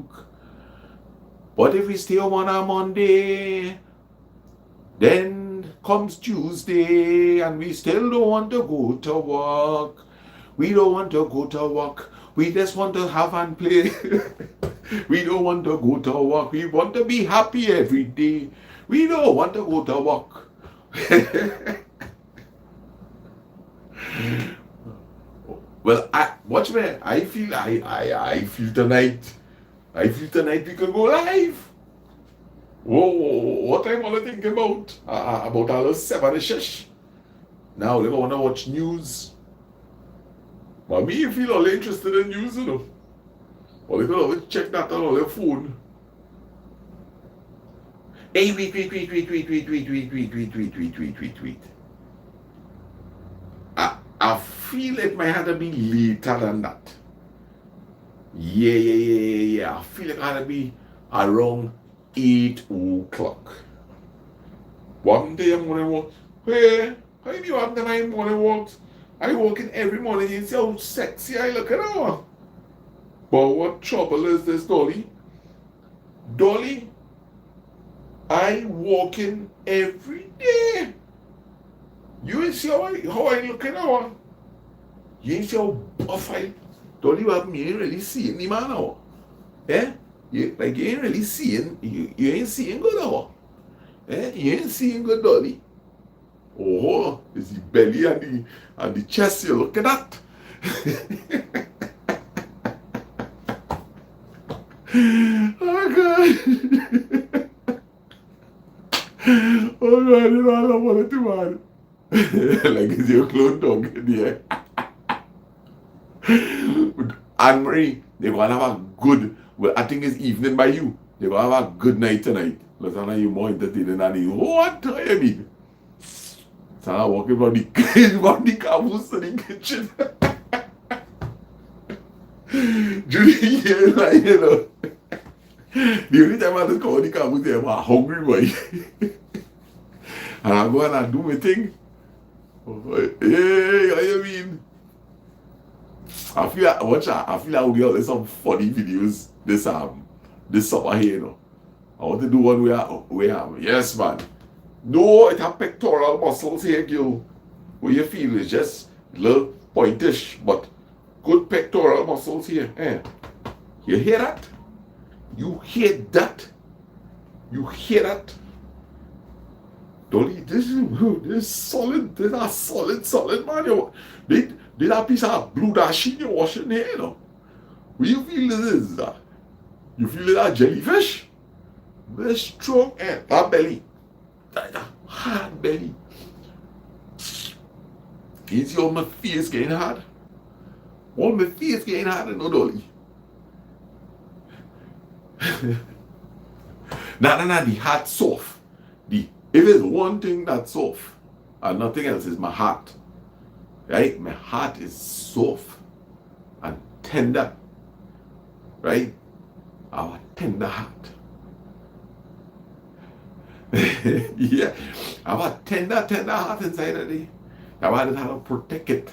work. But if we stay on a Monday, then comes Tuesday and we still don't want to go to work. We don't want to go to work. We just want to have and play. We don't want to go to work. We want to be happy every day. We don't want to go to work. Well, watch me. I feel tonight. I feel tonight we can go live. Whoa, what I want to think about? About all 7-ish. Now they want to watch news. But me, you feel all interested in news, you know. Or they can always check that on their phone. Hey, wait. A feel it might have to be later than that. Yeah. I feel it had to be around 8 o'clock. One day I'm gonna walk. Hey, how you know I'm the night morning walks? I walk in every morning. You see how sexy I look at now. But what trouble is this, Dolly? Dolly, I walk in every day. You ain't see how I look at now. You ain't see how buff I. Dolly, you ain't really seeing the man now. Yeah? You ain't really seeing. You ain't seeing good now. Eh? You ain't seeing good, Dolly. Oh, it's the belly and the chest. You look at that. Oh God. Oh God, you know I don't want it too hard. Like it's your clone dog in there. Anne Marie, they're gonna have a good, well, I think it's evening by you. They're gonna have a good night tonight. Lasana, you more entertaining than you. What do you mean? Sana walking from the caboose to the kitchen. Julie, you know. The only time I just go to the caboose, I'm a hungry boy. And I go and I do my thing. Hey, how you mean? I feel like we got some funny videos this summer here, you know. I want to do one where yes man. No, it have pectoral muscles here, girl. What you feel is just little pointish, but good pectoral muscles here. Eh? You hear that? You hear that? You hear that? Dolly, this is solid. This is a solid man. You did that piece of blue dashing you're washing here, you know? What you feel this is? You feel that jellyfish? Very strong air. That belly. That hard belly. You see how my face getting hard? All my face getting hard, no, Dolly. Nah, the heart soft. If it's one thing that's soft and nothing else, is my heart. Right? My heart is soft and tender. Right? Our tender heart. Yeah. Our tender heart inside of it. I want how to protect it.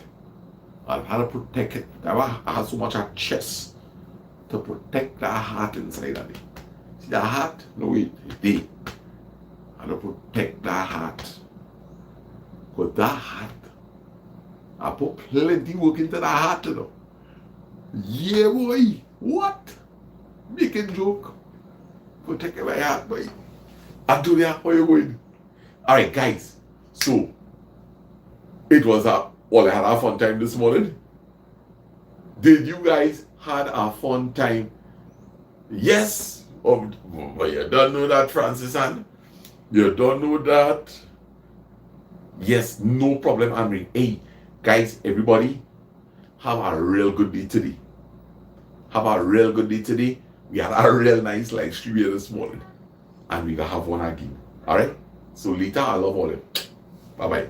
I have so much at chest to protect that heart inside of it. See that heart? No wait, it and to protect that heart. Because that heart, I put plenty work into that heart, you know. Yeah, boy. What? Making joke. Protecting my heart, boy. Antonia, how you going? Alright, guys. So, it was I had a fun time this morning. Did you guys had a fun time? Yes. But you don't know that, Francis, and you don't know that. Yes, no problem, Henry. Hey, guys, everybody, have a real good day today. Have a real good day today. We had a real nice live stream here this morning. And we're going to have one again. Alright? So later, I love all of you. Bye-bye.